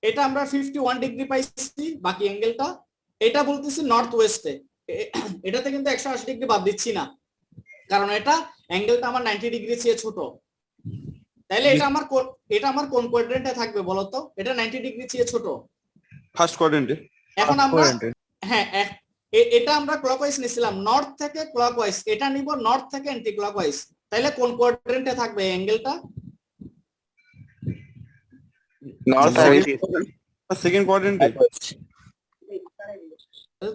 এটা আমরা 51 ডিগ্রি পাইছি, বাকি অ্যাঙ্গেলটা এটা বলতেছি নর্থ ওয়েস্টে, এটাতে কিন্তু 180 ডিগ্রি বাদ দিচ্ছি না, কারণ এটা অ্যাঙ্গেলটা আমার 90 ডিগ্রি চেয়ে ছোট। তাহলে এটা আমার কোন কোয়াড্রেন্টে থাকবে বলতো? এটা 90 ডিগ্রি চেয়ে ছোট, ফার্স্ট কোয়াড্রেন্টে। এখন আমরা হ্যাঁ এটা আমরা ক্লকওয়াইজ নিছিলাম, নর্থ থেকে ক্লকওয়াইজ, এটা নিব নর্থ থেকে অ্যান্টি ক্লকওয়াইজ। তাহলে কোন কোয়াড্রেন্টে থাকবে অ্যাঙ্গেলটা? North second কোয়াড্রেন্টে।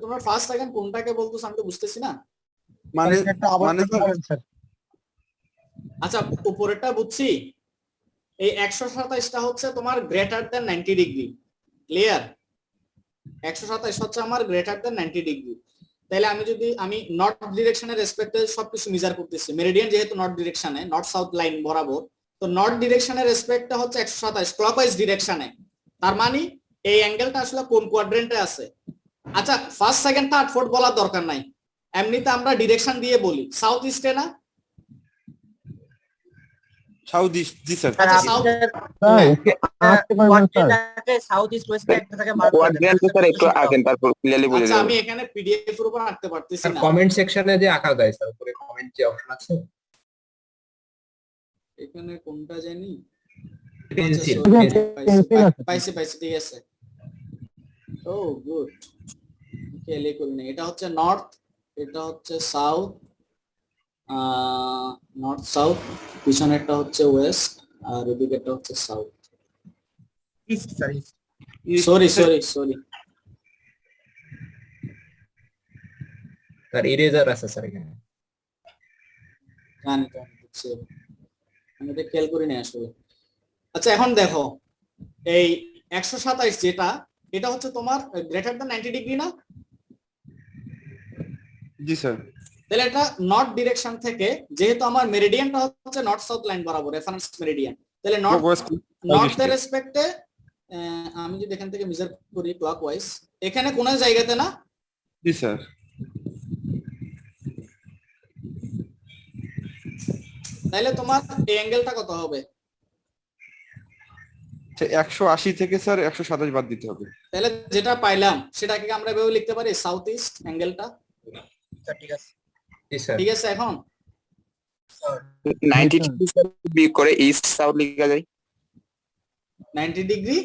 তোমরা ফার্স্ট সেকেন্ড কোনটাকে বলতেছ আমি তো বুঝতেছি না। মানে আচ্ছা উপরেরটা বুঝছি, এই 127টা হচ্ছে তোমার গ্রেটার দ্যান 90 ডিগ্রি, ক্লিয়ার? 127 হচ্ছে আমার গ্রেটার দ্যান 90 ডিগ্রি। তাহলে আমি নর্থ ডিরেকশনের রেসপেক্টে সবকিছু মেজার করতেছি, মেরিডিয়ান যেহেতু নর্থ ডিরেকশনে, নর্থ সাউথ লাইন বরাবর, তো নর্থ ডিরেকশনের রেসপেক্টটা হচ্ছে 127 ক্লকওয়াইজ ডিরেকশনে। তার মানে এই অ্যাঙ্গেলটা আসলে কোন কোয়াড্রেন্টে আছে? আচ্ছা ফার্স্ট সেকেন্ড থার্ড ফোর্থ বলার দরকার নাই, এমনিতে আমরা ডিরেকশন দিয়ে বলি সাউথ ইস্টে না? সাউথ ইস্ট, জি স্যার। আচ্ছা সাউথ সাউথ ইস্ট ওয়েস্ট একটা থেকে মার্ক করে দেন। কোয়াড্রেন্ট স্যার একটু আঁকেন তারপর ক্লিয়ারলি বলে আচ্ছা দেব। আমি এখানে পিডিএফ এর উপর আঁকতে পারতেছি স্যার না, কমেন্ট সেকশনে যে আঁকা যায় স্যার, উপরে কমেন্ট যে অপশন আছে এখানে কোনটা জানি পেন্সিল। পাইছি ঠিক আছে। ও গুড, খেয়ালই করি না। এটা হচ্ছে নর্থ, এটা হচ্ছে সাউথ, নর্থ সাউথ, পিছনেরটা হচ্ছে ওয়েস্ট, আর এদিকেরটা হচ্ছে south. East sir east. Sorry sir eraser আছে স্যার এখানে। জানি বুঝছি, আমি এটা খেয়াল করি না আসলে। আচ্ছা এখন দেখো এই 127 যেটা, এটা হচ্ছে তোমার গ্রেটার দ্যান 90 ডিগ্রি না? জি স্যার। তাহলে এটা নর্থ ডিরেকশন থেকে, যেহেতু আমার মেরিডিয়ানটা হচ্ছে নর্থ সাউথ লাইন বরাবর রেফারেন্স মেরিডিয়ান, তাহলে নর্থের রেসপেক্টে আমি যদি এখান থেকে মেজার করি ক্লকওয়াইজ, এখানে কোন জায়গাতে না? জি স্যার। তাহলে তোমার এই অ্যাঙ্গেলটা কত হবে? 180 থেকে স্যার 127 বাদ দিতে হবে। তাহলে যেটা পাইলাম সেটাকে আমরা এভাবে লিখতে পারি সাউথ ইস্ট অ্যাঙ্গেলটা, ঠিক আছে জি স্যার। ঠিক আছে? এখন 90 ডিগ্রি বিয়োগ করে ইস্ট সাউথ লেখা যায়। 90 ডিগ্রি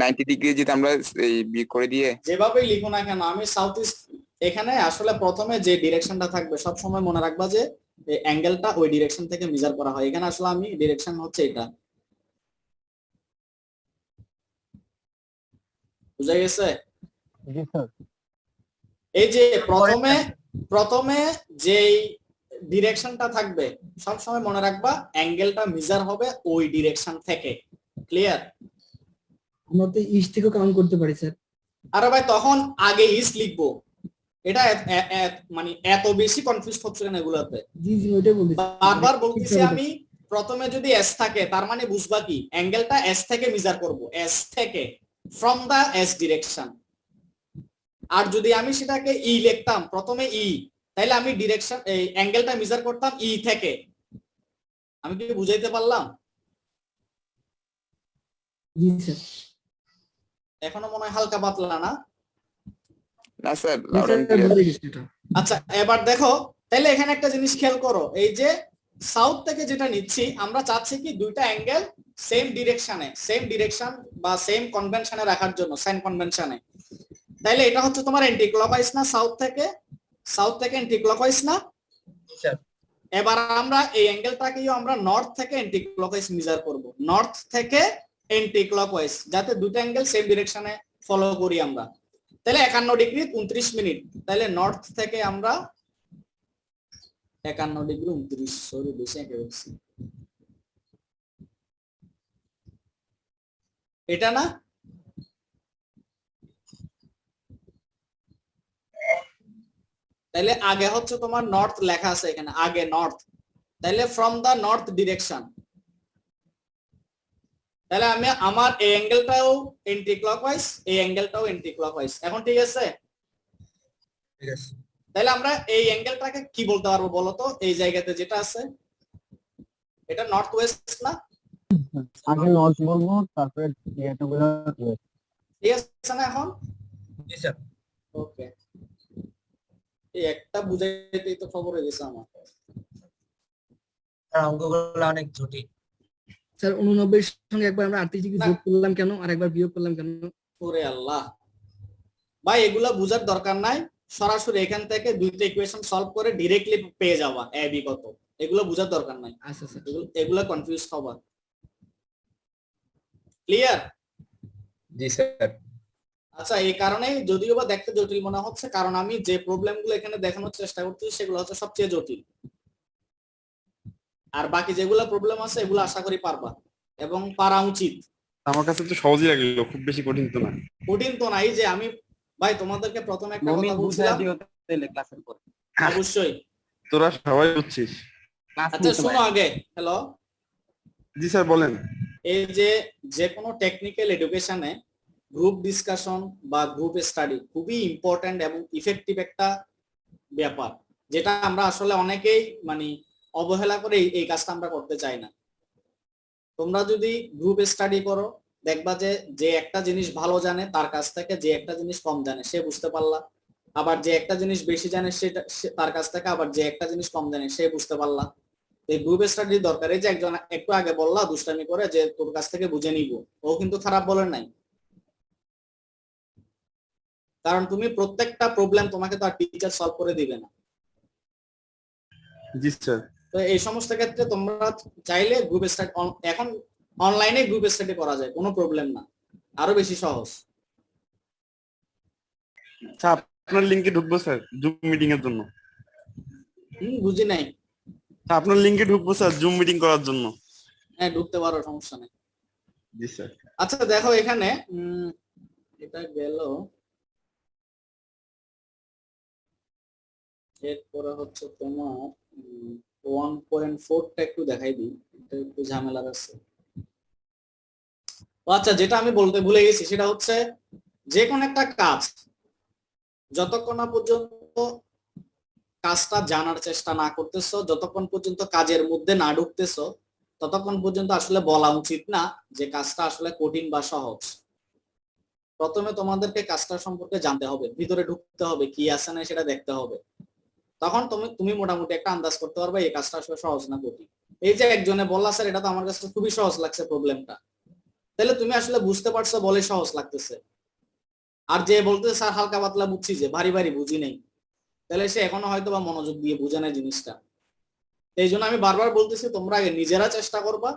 90 ডিগ্রি যদি আমরা এই বিয়োগ করে দিয়ে যেভাবেই লিখো না কেন, আমি সাউথ ইস্ট, এখানে আসলে প্রথমে যে ডিরেকশনটা থাকবে সব সময় মনে রাখবা যে অ্যাঙ্গেলটা ওই ডিরেকশন থেকে মেজার করা হয়। এখানে আসলে আমি ডিরেকশন হচ্ছে এটা, বুঝা গেছে? জি স্যার। এই যে প্রথমে যেই ডিরেকশনটা থাকবে সব সময় মনে রাখবা অ্যাঙ্গেলটা মেজার হবে ওই ডিরেকশন থেকে, ক্লিয়ার? আমরা তো ইস্ট থেকে কাউন্ট করতে পারি স্যার। আরে ভাই তখন আগে ইস্ট লিখবো, এটা মানে এত বেশি কনফিউজ হচ্ছে কেন এগুলাতে? জি ওইটাই বলতেছি, বারবার বলতেছি আমি, প্রথমে যদি এস থাকে তার মানে বুঝবা কি অ্যাঙ্গেলটা এস থেকে মেজার করব, এস থেকে, ফ্রম দা এস ডিরেকশন। আর যদি আমি সেটাকে ই লিখতাম প্রথমে ই, তাহলে আমি ডিরেকশন এই অ্যাঙ্গেলটা মেজার করতাম ই থেকে। আমি কি বুঝাইতে পারলাম? জি স্যার। এখনো মনে হয় হালকা পাতলা না? না স্যার আচ্ছা এবার দেখো, তাহলে এখানে একটা জিনিস খেয়াল করো, এই যে সাউথ থেকে যেটা নিচ্ছি আমরা চাচ্ছি কি দুইটা অ্যাঙ্গেল সেম ডিরেকশন বা সেম কনভেনশনে রাখার জন্য, সাইন কনভেনশনে। তাহলে এটা হচ্ছে তোমার অ্যান্টি ক্লকওয়াইজ না? সাউথ থেকে অ্যান্টি ক্লকওয়াইজ না? এবার আমরা এই অ্যাঙ্গেলটাকেও আমরা নর্থ থেকে অ্যান্টি ক্লকওয়াইজ মেজার করব, নর্থ থেকে অ্যান্টি ক্লকওয়াইজ, যাতে দুটো অ্যাঙ্গেল সেম ডিরেকশনে ফলো করি আমরা। তাহলে 51 ডিগ্রি 29 মিনিট, তাহলে নর্থ থেকে আমরা 51 ডিগ্রি 29, সরি বেশি এঁকে বলছি, এটা না? তাহলে আগে হচ্ছে তোমার নর্থ লেখা আছে এখানে, আগে নর্থ, তাহলে ফ্রম দা নর্থ ডিরেকশন, তাহলে আমি আমার এই অ্যাঙ্গেলটাও এন্টি ক্লকওয়াইজ, এই অ্যাঙ্গেলটাও এন্টি ক্লকওয়াইজ। এখন ঠিক আছে? ঠিক আছে। তাহলে আমরা এই অ্যাঙ্গেলটাকে কি বলতে পারবো বলো তো? এই জায়গাতে যেটা আছে এটা নর্থ ওয়েস্ট না? আগে নর্থ বলবো, তারপরে এতগুলো ঠিক আছে না এখন? জি স্যার। ওকে, এই একটা বুঝাইতেই তো খবর হয়ে গেছে আমার। স্যার অঙ্কগুলো অনেক জটিল। স্যার 89 এর সঙ্গে একবার আমরা 38 ডিগ্রি যোগ করলাম কেন আর একবার বিয়োগ করলাম কেন? ওরে আল্লাহ ভাই, এগুলা বুঝার দরকার নাই, সরাসরি এখান থেকে দুইটা ইকুয়েশন সলভ করে ডাইরেক্টলি পেয়ে যাবা এ বি কত, এগুলো বুঝার দরকার নাই, আচ্ছা স্যার। এগুলা কনফিউজ হবা। ক্লিয়ার? জি স্যার। আচ্ছা, এই কারণে যদিও বা দেখতে জটিল মনে হচ্ছে, কারণ আমি যে প্রবলেমগুলো এখানে দেখানোর চেষ্টা করতেছি সেগুলো হচ্ছে সবচেয়ে জটিল, আর বাকি যেগুলো প্রবলেম আছে এগুলো আশা করি পারবা এবং পারা উচিত। আমার কাছে তো সহজই লাগলো, খুব বেশি কঠিন তো না। কঠিন তো নাই, যে আমি ভাই তোমাদেরকে প্রথমে একটা কথা বলছিলাম, ক্লাসের পর অবশ্যই। তোরা সবাই বুঝছিস? আচ্ছা শোনো আগে, হ্যালো, জি স্যার বলেন। এই যে কোনো টেকনিক্যাল এডুকেশনে গ্রুপ ডিসকাশন বা গ্রুপ স্টাডি খুবই ইম্পর্ট্যান্ট এবং ইফেক্টিভ একটা ব্যাপার, যেটা আমরা আসলে অনেকেই মানে অবহেলা করে এই কাজটা আমরা করতে চাই না। তোমরা যদি গ্রুপ স্টাডি করো, দেখবা যে একটা জিনিস ভালো জানে তার কাছ থেকে যে একটা জিনিস কম জানে সে বুঝতে পারলা, আবার যে একটা জিনিস বেশি জানে সেটা তার কাছ থেকে আবার যে একটা জিনিস কম জানে সে বুঝতে পারলা। এই গ্রুপ স্টাডির দরকার। এই যে একজন একটু আগে বললা দুষ্টামি করে যে তোর কাছ থেকে বুঝে নিব, ও কিন্তু খারাপ বলেন নাই, কারণ তুমি প্রত্যেকটা প্রবলেম তোমাকে তো আর টিচার সলভ করে দিবে না। জি স্যার। তো এই সমস্ত ক্ষেত্রে তোমরা চাইলে গ্রুপ স্টাডি, এখন অনলাইনে গ্রুপ স্টাডি করা যায়, কোনো প্রবলেম না, আরো বেশি সহজ। আচ্ছা, আপনার লিংকে ঢুকবো স্যার জুম মিটিং এর জন্য? বুঝি নাই। আপনার লিংকে ঢুকবো স্যার জুম মিটিং করার জন্য? হ্যাঁ ঢুকতে পারো, সমস্যা নেই। জি স্যার। আচ্ছা দেখো এখানে এটা গেল, এরপরে হচ্ছে তোমার 1.4টা একটু দেখাই দিই, এটা একটু ঝামেলার আছে। আচ্ছা, যেটা আমি বলতে ভুলে গেছি সেটা হচ্ছে যে কোনো একটা কাজ যতক্ষণ না পর্যন্ত কাজটা জানার চেষ্টা না করতেছো, যতক্ষণ পর্যন্ত কাজের মধ্যে না ঢুকতেছো, ততক্ষণ পর্যন্ত আসলে বলা উচিত না যে কাজটা আসলে কঠিন বা সহজ। প্রথমে তোমাদেরকে কাজটা সম্পর্কে জানতে হবে, ভিতরে ঢুকতে হবে, কি আছে না সেটা দেখতে হবে, তখন তুমি মোটামুটি একটা আন্দাজ করতে পারবে এই কাজটা আসলে সহজ না কঠিন। এই যে একজনে বললা স্যার এটা তো আমার কাছে খুবই সহজ লাগছে প্রবলেমটা, তাহলে তুমি আসলে বুঝতে পারছো বলে সহজ লাগতেছে। আর যে বলতে স্যার হালকা পাতলা বুঝছি, যে ভারী ভারী বুঝি নেই, তাহলে সে এখনো হয়তো বা মনোযোগ দিয়ে বুঝে না জিনিসটা। এই জন্য আমি বারবার বলতেছি তোমরা আগে নিজেরা চেষ্টা করবা,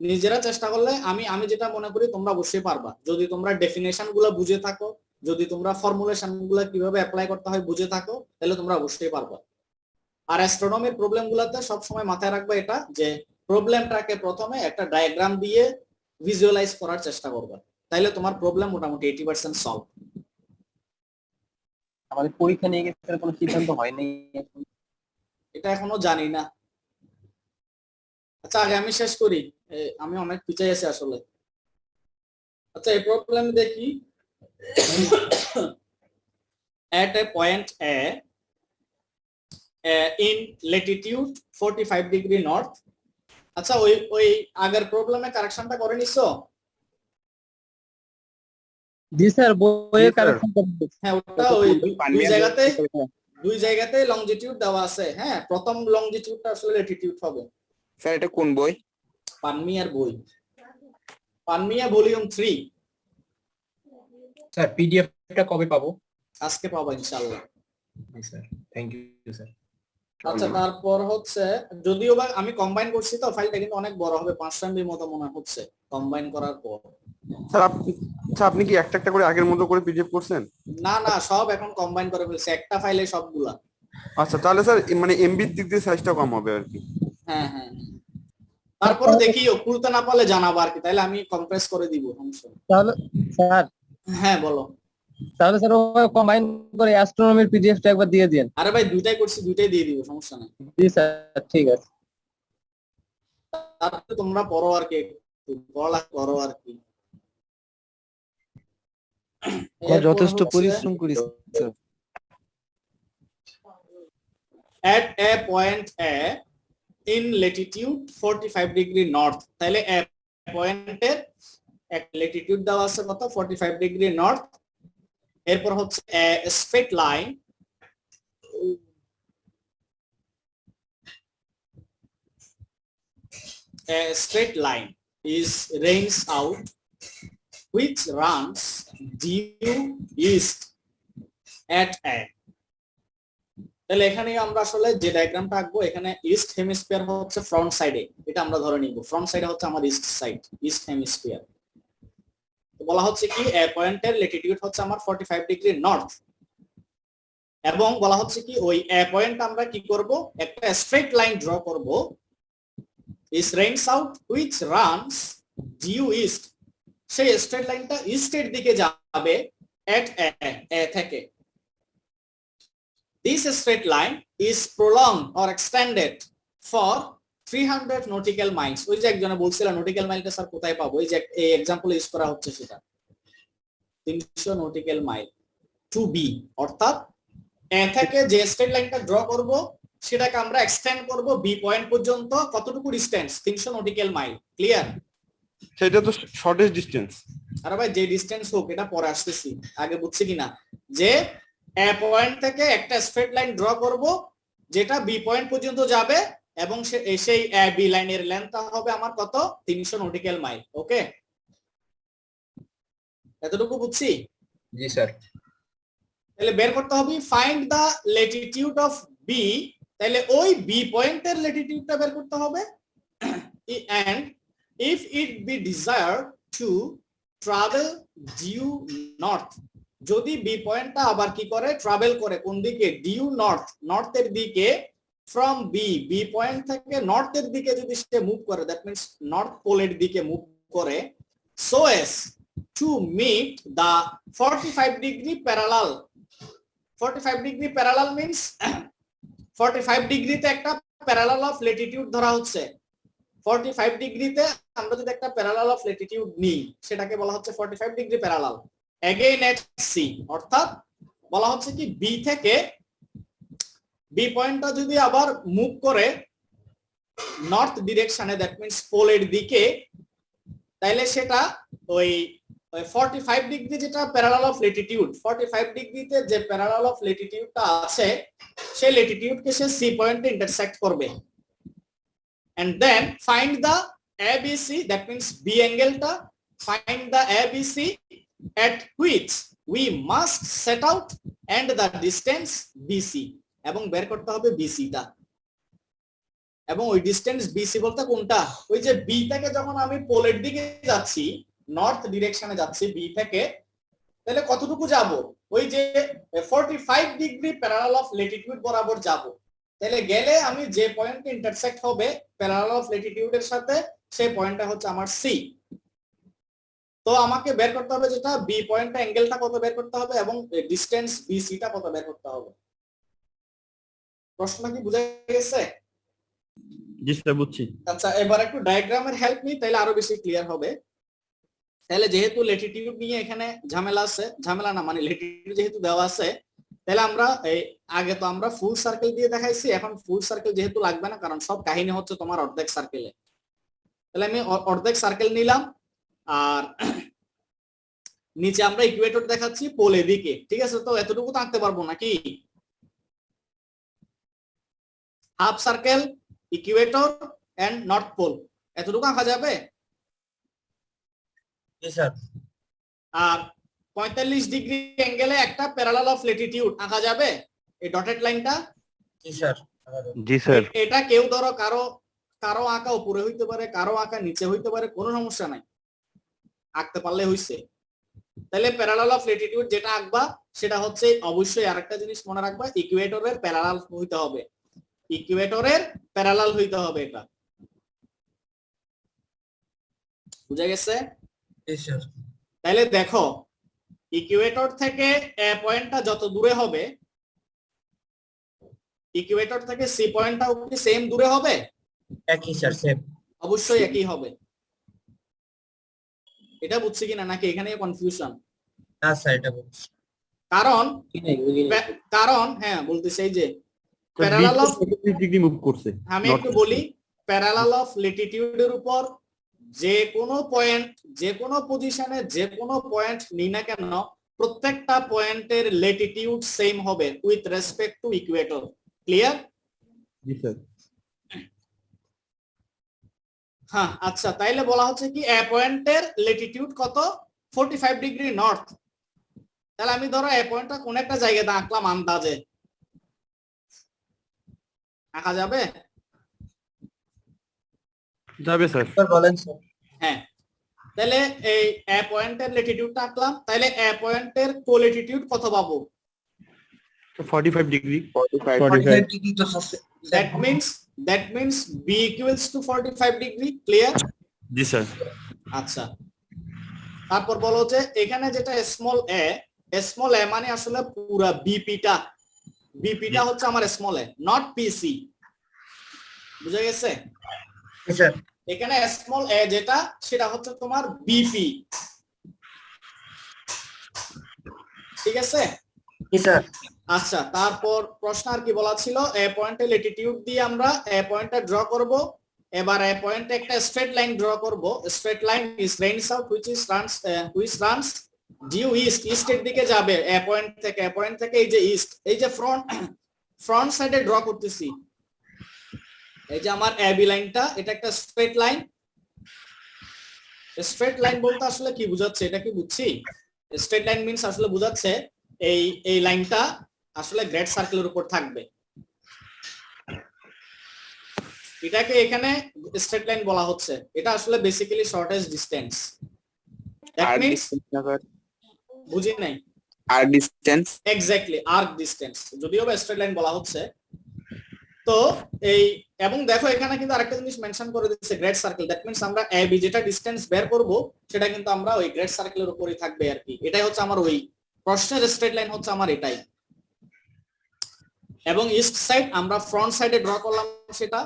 নিজেরা চেষ্টা করলে আমি যেটা মনে করি তোমরা অবশ্যই পারবা, যদি তোমরা ডেফিনেশন গুলো বুঝে থাকো, যদি তোমরা ফর্মুলেশন গুলো কিভাবে অ্যাপ্লাই করতে হয় বুঝে থাকো, তাহলে তোমরা অবশ্যই পারবা। আর অ্যাস্ট্রোনমির প্রবলেম গুলাতে সবসময় মাথায় রাখবা এটা, যে প্রবলেমটাকে প্রথমে একটা ডায়াগ্রাম দিয়ে ভিজুয়ালাইজ করার চেষ্টা করবা, তাইলে তোমার প্রবলেম মোটামুটি 80% সলভ। আমাদের পরীক্ষা নিয়ে গেছে কোনো সিদ্ধান্ত হয়নি, এটা এখনো জানি না। আচ্ছা আগে আমি শেষ করি, আমি অনেক পিছিয়ে আছি আসলে। আচ্ছা এই প্রবলেম দেখি, at a point A in latitude 45 degree north। আচ্ছা ওই আগের প্রবলেমে কারেকশনটা করে নিছো? জি স্যার, বইয়ের কারেকশন হ্যাঁ, ওটা ওই দুই জায়গাতে লংজিটিউড দেওয়া আছে। হ্যাঁ, প্রথম লংজিটিউডটা আসলে ল্যাটিটিউড হবে। স্যার এটা কোন বই? পানমিয়ার বই, পানমিয়া ভলিউম 3। স্যার পিডিএফটা কবে পাবো? আজকে পাবো ইনশাআল্লাহ। জি স্যার, থ্যাংক ইউ স্যার। আচ্ছা তারপর হচ্ছে, যদিও বা আমি কম্বাইন করছি তো ফাইলটা কিন্তু অনেক বড় হবে, 500 MB মতো মনে হচ্ছে কম্বাইন করার পর। স্যার আপনি কি একটা একটা করে আগের মতো করে পিডিএফ করছেন? না না, সব এখন কম্বাইন করে ফেলছে একটা ফাইলে সবগুলা। আচ্ছা তাহলে স্যার মানে এমবির দিক দিয়ে সাইজটা কম হবে আর কি। হ্যাঁ হ্যাঁ, তারপরে দেখিও খুলতে না পারলে জানাবো আর কি, তাহলে আমি কম্প্রেস করে দিব সমস্যা নেই। তাহলে স্যার হ্যাঁ বলো। তাহলে স্যার কম্বাইন করে অ্যাস্ট্রোনমির পিডিএফটা একবার দিয়ে দিন। আরে ভাই দুইটাই করছি, দুইটাই দিয়ে দিব, সমস্যা নাই। জি স্যার, ঠিক আছে। তারপরে তোমরা পড়ো আর কি, একটু পড়ালেখা করো আর কি। যথেষ্ট পরিশ্রম করি sir. at a point A in latitude 45 degree north, তাহলে a পয়েন্টের এক ল্যাটিটিউড দেওয়া আছে কত 45 ডিগ্রি নর্থ, এরপর হচ্ছে a straight line is rains out which runs due east at a, তাহলে এখানে আমরা আসলে যে ডায়াগ্রামটা আঁকবো, এখানে ইস্ট হেমিস্ফিয়ার হচ্ছে ফ্রন্ট সাইডে, এটা আমরা ধরে নিব ফ্রন্ট সাইডে হচ্ছে আমার ইস্ট সাইড, ইস্ট হেমিস্ফিয়ার। তো বলা হচ্ছে কি এ পয়েন্টের ল্যাটিটিউড হচ্ছে আমার 45 ডিগ্রি নর্থ, এবং বলা হচ্ছে কি ওই এ পয়েন্ট আমরা কি করব, একটা স্ট্রেট লাইন ড্র করব, is rains out which runs due east, সেই স্ট্রেট লাইনটা ইস্টের দিকে যাবে at a থেকে। This straight line is prolonged or extended for 300 nautical miles, ওই যে একজনে বলছিল নটিক্যাল মাইলটা স্যার কোথায় পাবো, এই যে এই एग्जांपल ইউজ করা হচ্ছে সেটা 300 nautical mile to b, অর্থাৎ a থেকে যে স্ট্রেট লাইনটা ড্র করব সেটাকে আমরা এক্সটেন্ড করব b পয়েন্ট পর্যন্ত, কতটুকু ডিসটেন্স 300 nautical mile, ক্লিয়ার? সেটা তো শর্টেস্ট ডিসটেন্স। আরে ভাই যে ডিসটেন্স হোক, এটা পরে আসতেছি, আগে বুঝছি কিনা, যে এ পয়েন্ট থেকে একটা স্ট্রেট লাইন ড্র করব যেটা বি পয়েন্ট পর্যন্ত যাবে, এবং সেই এ বি লাইনের লেন্থ হবে আমার কত 300 নটিক্যাল মাইল। ওকে, এতটুকু বুঝছি? জি স্যার। তাহলে বের করতে হবে find the latitude of B, তাহলে ওই বি পয়েন্টের ল্যাটিটিউডটা বের করতে হবে, and if it be desired to travel due north, যদি বি পয়েন্টটা আবার কি করে ট্রাভেল করে কোন দিকে, ডিউ নর্থ, নর্থের দিকে, ফ্রম বি পয়েন্ট থেকে নর্থের দিকে যদি সে মুভ করে, দ্যাট মিন্স নর্থ পোলের দিকে মুভ করে, so as to meet the 45 degree parallel. 45 degree parallel means 45 ডিগ্রিতে একটা প্যারালাল অফ ল্যাটিটিউড ধরা হচ্ছে। 45 ডিগ্রিতে আমরা যদি একটা প্যারালাল অফ ল্যাটিটিউড নিই, সেটাকে বলা হচ্ছে 45 degree parallel again at C, অর্থাৎ বলা হচ্ছে কি বি থেকে বি পয়েন্টটা যদি আবার মুভ করে নর্থ ডিরেকশনে, দ্যাট মিন্স পোলের দিকে, তাইলে সেটা ওই 45 ডিগ্রি যেটা প্যারালাল অফ ল্যাটিটিউড, 45 ডিগ্রিতে যে প্যারালাল অফ ল্যাটিটিউডটা আছে সেই ল্যাটিটিউডকে সে সি পয়েন্টে ইন্টারসেক্ট করবে, and then find the ABC, that means B অ্যাঙ্গেলটা, find the ABC at which we must set out and the distance BC, এবং বের করতে হবে BC টা, এবং ওই ডিসটেন্স BC বলতে কোনটা, ওই যে B থেকে যখন আমি পোলের দিকে যাচ্ছি, নর্থ ডিরেকশনে যাচ্ছি বি থেকে, তাহলে কতটুকু যাব, ওই যে 45 ডিগ্রি প্যারালাল অফ ল্যাটিটিউড বরাবর যাব, তাহলে গেলে আমি যে পয়েন্টে ইন্টারসেক্ট হবে প্যারালাল অফ ল্যাটিটিউডের সাথে, সেই পয়েন্টটা হচ্ছে আমার সি। তো আমাকে বের করতে হবে যেটা বি পয়েন্টটা অ্যাঙ্গেলটা কত বের করতে হবে, এবং ডিসটেন্স বিসি টা কত বের করতে হবে। প্রশ্নটা কি বুঝা গেছে? জি স্যার, বুঝছি। আচ্ছা, এবার একটু ডায়াগ্রামের হেল্প নিই, তাহলে আরো বেশি ক্লিয়ার হবে। তাহলে যেহেতু ল্যাটিটিউড নিয়ে এখানে ঝামেলা আছে, ঝামেলা না মানে ল্যাটিটিউড যেহেতু দেওয়া আছে, তাহলে আমরা এই আগে তো আমরা ফুল সার্কেল দিয়ে দেখাইছি, এখন ফুল সার্কেল যেহেতু লাগবে না, কারণ সব কাহিনী হচ্ছে তোমার অর্ধেক সার্কেলে। তাহলে আমি অর্ধেক সার্কেল নিলাম, আর নিচে আমরা ইকুয়েটর দেখাচ্ছি পোলের দিকে, ঠিক আছে? তো এতটুকু তো আঁকতে পারবো নাকি? Half circle, equator and north pole, এতটুকু আঁকা যাবে? জি স্যার। আর 45 ডিগ্রি অ্যাঙ্গেলে একটা প্যারালাল অফ ল্যাটিটিউড আঁকা যাবে, এই ডটেড লাইনটা? জি স্যার। জি স্যার। এটা কেউ ধরো কারো আঁকা উপরে হইতে পারে, কারো আঁকা নিচে হইতে পারে, কোনো সমস্যা নাই, আঁকতে পারলে হইছে। তাহলে প্যারালাল অফ ল্যাটিটিউড যেটা আঁকবা সেটা হচ্ছে অবশ্যই আরেকটা জিনিস মনে রাখবা, ইকুয়েটরের প্যারালাল হইতে হবে, ইকুয়েটরের প্যারালাল হইতে হবে, এটা বুঝা গেছে? জি স্যার। তাহলে দেখো ইকুয়েটর থেকে এ পয়েন্টটা যত দূরে হবে, ইকুয়েটর থেকে সি পয়েন্টটাও কি সেম দূরে হবে? একই স্যার সেম। অবশ্যই একই হবে। এটা বুঝছি কিনা নাকি এখানে কনফিউশন? না স্যার এটা বলছি। কারণ কি নাই বুঝি নাই কারণ হ্যাঁ বলতেছি এই যে প্যারালাল অফ, ডিগ্রি মুভ করছে আমি একটু বলি, প্যারালাল অফ ল্যাটিটিউডের উপর যে কোনো পয়েন্ট, যে কোনো পজিশনে যে কোনো পয়েন্ট নিই না কেন, প্রত্যেকটা পয়েন্টের ল্যাটিটিউড সেম হবে with respect to Ecuador. Clear? জি স্যার। হ্যাঁ আচ্ছা, তাইলে বলা হচ্ছে কি এ পয়েন্টের ল্যাটিটিউড কত? 45 ডিগ্রি নর্থ। তাহলে আমি ধরো এ পয়েন্টটা কোন একটা জায়গাতে আঁকলাম আন্দাজে, আঁকা যাবে? যাবে স্যার। স্যার বলেন স্যার। হ্যাঁ, তাহলে এই এ পয়েন্টের ল্যাটিটিউডটা আঁকলাম, তাহলে এ পয়েন্টের কোল্যাটিটিউড কত পাবো? 45 ডিগ্রি। 45 45 ডিগ্রি তো that means b equals to 45 degree. Clear? জি স্যার। আচ্ছা, তারপর বলো যে এখানে যেটা স্মল এ মানে আসলে পুরা বিপিটা হচ্ছে আমার স্মল এ, নট পিসি। বুঝা গেছে? স্যার। এখানে স্মল এ যেটা সেটা হচ্ছে তোমার বিপি। ঠিক আছে? স্যার। আচ্ছা, তারপর প্রশ্ন আর কি বলা ছিল, এ পয়েন্টে ল্যাটিটিউড দিয়ে আমরা এ পয়েন্টটা ড্র করব। এবার এ পয়েন্টে একটা স্ট্রেট লাইন ড্র করব। Straight line is rain south which runs due ইস্টের দিকে যাবে। এ পয়েন্ট থেকে এই যে ইস্ট, এই যে ফ্রন্ট সাইডে ড্র করতেছি। এই যে আমার এ বি লাইনটা, এটা একটা স্ট্রেট লাইন। স্ট্রেট লাইন বলতে আসলে কি বোঝাচ্ছে, এটা কি বুঝছি? স্ট্রেট লাইন মিন্স আসলে বোঝাচ্ছে এই লাইনটা আসলে গ্রেড সার্কেলের উপর থাকবে। এটাকে এখানে স্ট্রেট লাইন বলা হচ্ছে। এটা আসলে বেসিক্যালি শর্টেস্ট ডিসটেন্স। দ্যাট আর মিন্স, ডিসটেন্স বুঝি নাই? আর ডিসটেন্স এক্স্যাক্টলি আর্ক ডিসটেন্স, যদিও বা স্ট্রেট লাইন বলা হচ্ছে। তো এই এবং দেখো এখানে কিন্তু আরেকটা জিনিস মেনশন করে দিচ্ছে, গ্রেড সার্কেল। দ্যাট মিন্স আমরা এ বি যেটা ডিসটেন্স বের করব সেটা কিন্তু আমরা ওই গ্রেড সার্কেলের উপরই থাকবে আর কি। এটাই হচ্ছে আমার ওই প্রশ্নের স্ট্রেট লাইন হচ্ছে আমার এটাই। এবং ইস্ট সাইড আমরা ফ্রন্ট সাইডে ড্র করলাম সেটা।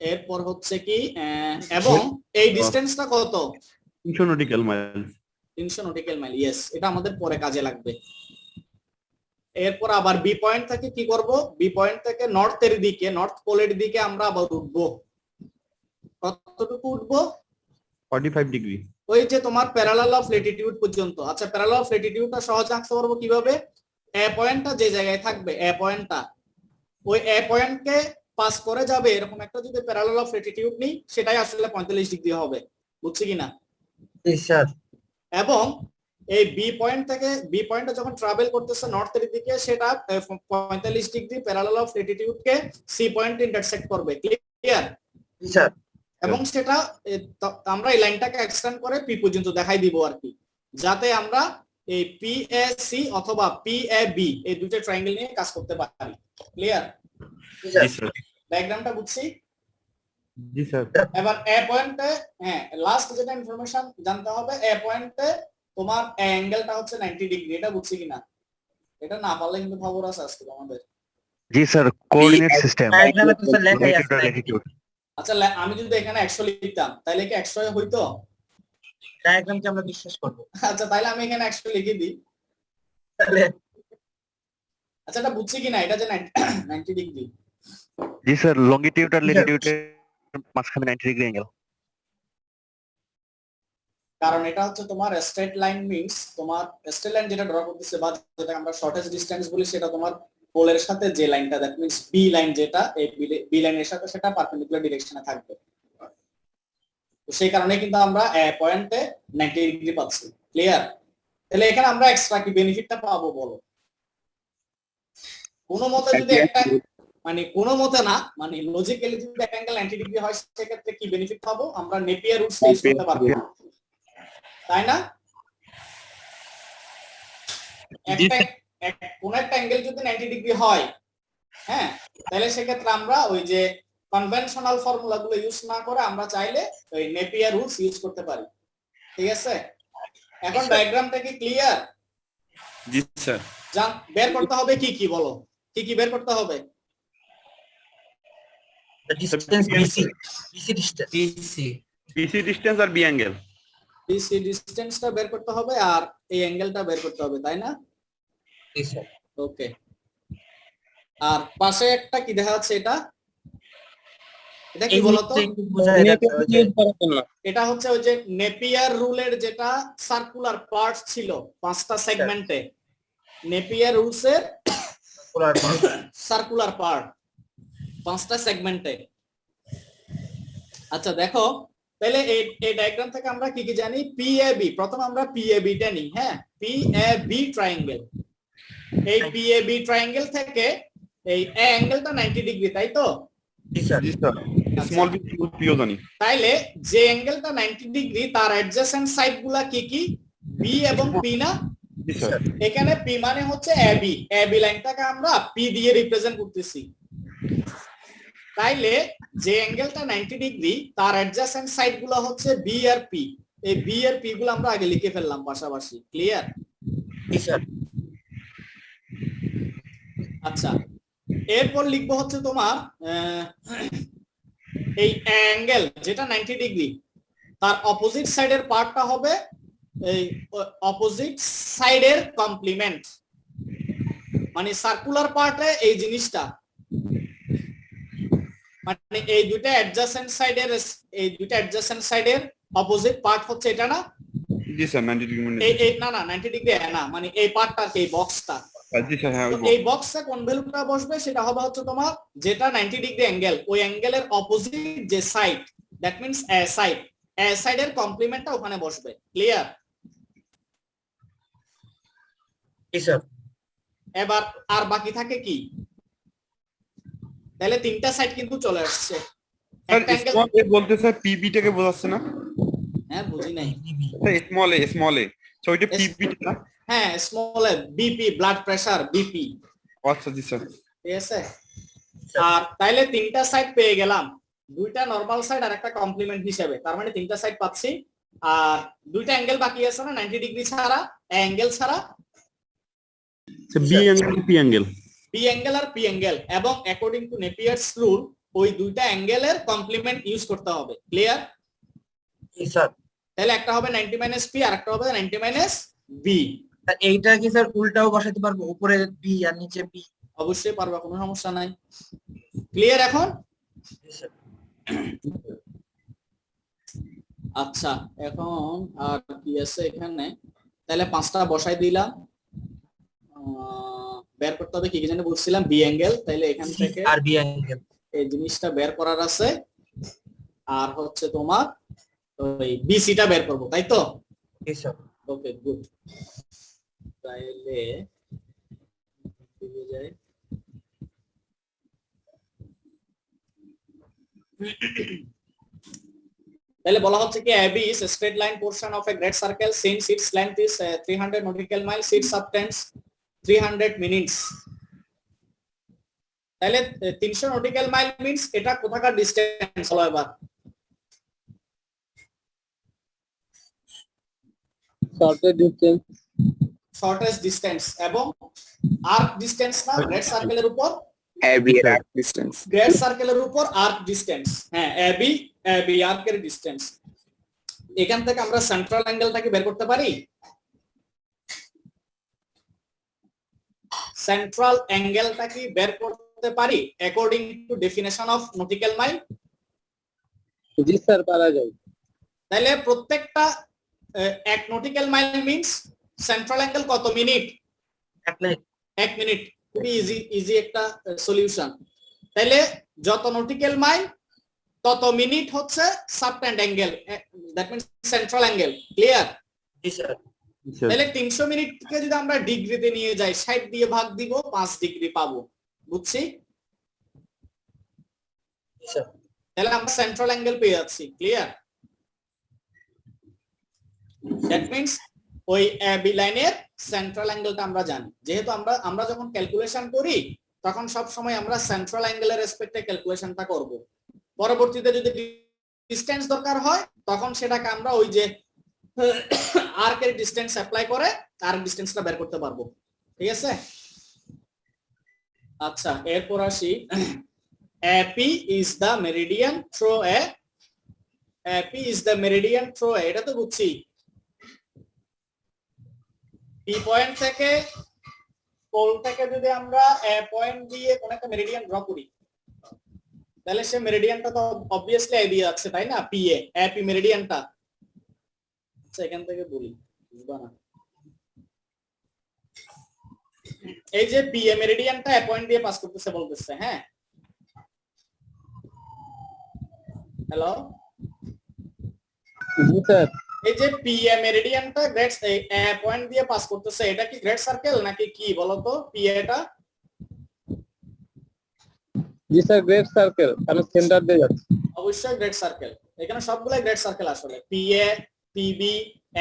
এরপর হচ্ছে কি এবং এই ডিসটেন্সটা কত? 300 nautical mile. 300 nautical mile. Yes, এটা আমাদের পরে কাজে লাগবে। এরপর আবার বি পয়েন্ট থেকে কি করব? বি পয়েন্ট থেকে নর্থের দিকে, নর্থ পোলের দিকে আমরা আবার উঠবো। কতটুকু উঠবো? 45 ডিগ্রি। ওই যে তোমার প্যারালাল অফ ল্যাটিটিউড পর্যন্ত। আচ্ছা, প্যারালাল অফ ল্যাটিটিউডটা সহজে আঁকতে পারবো কিভাবে? এ পয়েন্টটা যে জায়গায় থাকবে, এ পয়েন্টটা ওই এ পয়েন্টকে পাস করে যাবে এরকম একটা যদি প্যারালাল অফ ল্যাটিটিউড নিই, সেটাই আসলে 45 ডিগ্রি হবে। বুঝছি কিনা? স্যার। এবং এই বি পয়েন্টটা যখন ট্রাভেল করতেছে নর্থের দিকে, সেটা 45 ডিগ্রি প্যারালাল অফ ল্যাটিটিউডকে সি পয়েন্টে ইন্টারসেক্ট করবে। ক্লিয়ার? স্যার। এবং সেটা আমরা এই লাইনটাকে এক্সটেন্ড করে পি পর্যন্ত দেখাই দিব আর কি, যাতে আমরা এই পি এ সি অথবা পি এ বি এই দুটো ট্রায়াঙ্গেল নিয়ে কাজ করতে পারি। ক্লিয়ার? জি স্যার। ডায়াগ্রামটা বুঝছি? জি স্যার। এবার এ পয়েন্টে লাস্ট যেটা ইনফরমেশন জানতে হবে, এ পয়েন্টে তোমার অ্যাঙ্গেলটা হচ্ছে 90 ডিগ্রি। এটা বুঝছি কিনা? এটা না পারলে কিন্তু খবর আছে আজকে আমাদের। জি স্যার, কোঅর্ডিনেট সিস্টেম ডায়াগ্রামে তো স্যার লেখাই আছে ল্যাটিটিউড। আচ্ছা, আমি যদি এখানে 100 লিখতাম তাহলে কি 100 হইতো? ডায়াগ্রামকে আমরা বিশ্বাস করব। আচ্ছা, তাহলে আমি এখানে 100 লিখে দিই। তাহলে আচ্ছা, এটা বুঝছি কিনা এটা যে 90 ডিগ্রি? জি স্যার, লঙ্গিটিউড আর ল্যাটিটিউডের মাঝখানে 90 ডিগ্রি অ্যাঙ্গেল। কারণ এটা হচ্ছে তোমার স্ট্রেট লাইন মিন্স তোমার স্ট্রেট লাইন যেটা ড্র করতেছে বা যেটা আমরা শর্টেস্ট ডিসটেন্স বলি, সেটা তোমার পোলের সাথে যে লাইনটা, দ্যাট মিন্স বি লাইন যেটা, এই বি লাইনের সাথে সেটা পারপেন্ডিকুলার ডিরেকশনে থাকবে। তো সেই কারণে কিন্তু আমরা পয়েন্টে 90 ডিগ্রি পাচ্ছি। ক্লিয়ার? তাহলে এখানে আমরা এক্সট্রা কি বেনিফিটটা পাবো বলো? কোনো মতে যদি একটা কোনো মতে না, লজিক্যালি যদি একটা অ্যাঙ্গেল 90 ডিগ্রি হয়, সেক্ষেত্রে কি বেনিফিট পাবো? আমরা নেপিয়ার রুলস ইউজ করতে পারবো, তাই না? কোন একটা অ্যাঙ্গেল যদি 90 ডিগ্রি হয়, হ্যাঁ, তাহলে সেক্ষেত্রে আমরা ওই যে কনভেনশনাল ফর্মুলা গুলো ইউজ না করে আমরা চাইলে ওই নেপিয়ার রুলস ইউজ করতে পারি। ঠিক আছে? এখন ডায়াগ্রামটা কি ক্লিয়ার? জি স্যার। বের করতে হবে কি কি বলো, কি কি বের করতে হবে? Distance BC, BC distance, BC distance আর বি অ্যাঙ্গেল। বিসি ডিসটেন্সটা বের করতে হবে আর এই অ্যাঙ্গেলটা বের করতে হবে, তাই না? জি স্যার। ওকে, আর পাশে একটা কি দেখা যাচ্ছে, এটা এটা কি বলতো? একটু বোঝাই যাচ্ছে ওই যে এটা হচ্ছে ওই যে নেপিয়ার রুলের যেটা সার্কুলার পার্ট ছিল 5টা সেগমেন্টে, নেপিয়ার রুলসের সার্কুলার পার্ট 5টা সেগমেন্টে। আচ্ছা দেখো, তাহলে এই ডায়াগ্রাম থেকে আমরা কি কি জানি? পিএবি, প্রথম আমরা পিএবি টা নিই। হ্যাঁ, পিএবি ট্রায়াঙ্গেল। এই পিএবি ট্রায়াঙ্গেল থেকে এই অ্যাঙ্গেলটা 90 ডিগ্রি, তাই তো? জি স্যার। জি স্যার। স্মল বি স্মল পিও জানি। তাইলে যে অ্যাঙ্গেলটা 90 ডিগ্রি তার অ্যাডজেসেন্ট সাইড গুলা কি কি? বি এবং পি না? জি স্যার। এখানে পি মানে হচ্ছে এবি, এবি লাইনটাকে আমরা পি দিয়ে রিপ্রেজেন্ট করতেছি। তাইলে যে অ্যাঙ্গেলটা 90 ডিগ্রি তার অ্যাডজেসেন্ট সাইড গুলা হচ্ছে বি আর পি। এই বি আর পি গুলো আমরা আগে লিখে ফেললাম পাশাপাশি। ক্লিয়ার? জি স্যার। আচ্ছা, এরপর লিখবো হচ্ছে তোমার এই অ্যাঙ্গেল যেটা 90 ডিগ্রি তার অপোজিট সাইডের পার্টটা হবে এই অপোজিট সাইডের কমপ্লিমেন্ট, মানে সার্কুলার পার্টে এই জিনিসটা, মানে এই দুইটা অ্যাডজাসেন্ট সাইডের অপোজিট পার্ট হচ্ছে এটা না? জি স্যার। 90 ডিগ্রি মানে এই না 90 ডিগ্রি না, মানে এই পার্টটা, এই বক্সটা। জি স্যার। হ্যাঁ, এই বক্সে কোন ভ্যালুটা বসবে সেটা হবে হচ্ছে তোমার যেটা 90 ডিগ্রি অ্যাঙ্গেল, ওই অ্যাঙ্গেলের অপোজিট যে সাইড, দ্যাট মিন্স এ সাইডের কমপ্লিমেন্টটা ওখানে বসবে। ক্লিয়ার? জি স্যার। এবার আর বাকি থাকে কি? তাহলে 3টা সাইড কিন্তু চলে আসছে। স্যার একটা অ্যাঙ্গেল, স্মল এ বলতে স্যার পিবি টাকে বোঝাচ্ছে না? হ্যাঁ বুঝি নাই। স্যার স্মল এ সো এটা পিবি না? হ্যাঁ, স্মল এ, বিপি, ব্লাড প্রেসার, বিপি। আচ্ছা জি স্যার। ঠিক আছে? আর তাইলে 3টা সাইড পেয়ে গেলাম, 2টা নরমাল সাইড আর একটা কমপ্লিমেন্ট হিসেবে, তার মানে 3টা সাইড পাচ্ছি। আর 2টা অ্যাঙ্গেল বাকি আছে না 90 ডিগ্রি ছাড়া, অ্যাঙ্গেল ছাড়া, B angle P angle. B angle আর পি অ্যাঙ্গেল, এবং অ্যাকর্ডিং টু নেপিয়ারস রুল ওই 2টা অ্যাঙ্গেলের কমপ্লিমেন্ট ইউজ করতে হবে। ক্লিয়ার? জি স্যার। তাহলে একটা হবে 90 মাইনাস পি আর একটা হবে 90 মাইনাস বি। এইটা কি স্যার উল্টাও বসাতে পারবো, উপরে বি আর নিচে বি? অবশ্যই পারবা, কোনো সমস্যা নাই। ক্লিয়ার এখন? জি স্যার। আচ্ছা, এখন আর কি আছে এখানে? তাহলে 5টা বসাই দিলাম। বের করতে হবে কি কি জানি বলছিলাম, বি অ্যাঙ্গেল। তাহলে এখান থেকে আর বি অ্যাঙ্গেল এই জিনিসটা বের করার আছে, আর হচ্ছে তোমার ওই বিসিটা বের করব, তাই তো? জি স্যার। ওকে, গুড। তাহলে দিয়ে যায় তাহলে বলা হচ্ছে কি AB is a straight line portion of a great circle since its length is 300 nautical miles, its subtends 300 minutes. তাহলে 300 nautical mile means এটা কোথাকার ডিসটেন্স হলো এবার? শর্টেস্ট ডিসটেন্স এবং আর্ক ডিসটেন্স না গ্রেট সার্কেলের উপর? এবি এর আর্ক ডিসটেন্স। গ্রেট সার্কেলের উপর আর্ক ডিসটেন্স। হ্যাঁ, এবি আর্কের ডিসটেন্স। এখান থেকে আমরা সেন্ট্রাল অ্যাঙ্গেলটাকে বের করতে পারি। সেন্ট্রাল অ্যাঙ্গেলটা কি বের করতে পারি according to definition of nautical mile? জি স্যার, পারা যায়। তাহলে প্রত্যেকটা 1 nautical mile means central angle কত মিনিট? 1 মিনিট। খুবই ইজি একটা সলিউশন। তাহলে যত নটিক্যাল মাইল তত মিনিট হচ্ছে subtend angle, that means central angle. Clear? জি স্যার। তাহলে 300 মিনিটকে যদি আমরা ডিগ্রিতে নিয়ে যাই, 60 দিয়ে ভাগ দিব, 5 ডিগ্রি পাবো। বুঝছি? জি স্যার। তাহলে আমরা সেন্ট্রাল অ্যাঙ্গেল পেয়ে যাচ্ছি। ক্লিয়ার? দ্যাট মিন্স ওই এবি লাইনের সেন্ট্রাল অ্যাঙ্গেলটা আমরা জানি। যেহেতু আমরা যখন ক্যালকুলেশন করি তখন সব সময় আমরা সেন্ট্রাল অ্যাঙ্গেলের রেসপেক্টে ক্যালকুলেশনটা করব। পরবর্তীতে যদি ডিসটেন্স দরকার হয় তখন সেটাকে আমরা ওই যে আর্কের ডিসটেন্স অ্যাপ্লাই করে আর্ক ডিসটেন্সটা বের করতে পারবো, ঠিক আছে? আচ্ছা, এরপর আসি AP is the meridian through a AP is the meridian through a, এটা তো বুঝছি। P পয়েন্ট থেকে পোল থেকে যদি আমরা A পয়েন্ট দিয়ে কোন একটা মেরিডিয়ান ড্র করি তাহলে সে মেরিডিয়ানটা তো অবভিয়াসলি AB আছে, তাই না? PA AP মেরিডিয়ানটা। আচ্ছা, এখান থেকে বলি, বুঝবা না। এই যে PA মেরিডিয়ানটা A পয়েন্ট দিয়ে পাস করতেছে বলতেছে, হ্যাঁ? হ্যালো, জি স্যার। এই যে PA মেরিডিয়ানটা গ্রেড A পয়েন্ট দিয়ে পাস করতেছে, এটা কি গ্রেড সার্কেল নাকি কি বলতো? PA টা জি স্যার, গ্রেট সার্কেল, কারণ সেন্টার দিয়ে যাচ্ছে। অবশ্যই গ্রেড সার্কেল, এখানে সবগুলাই গ্রেড সার্কেল আসলে। PA PB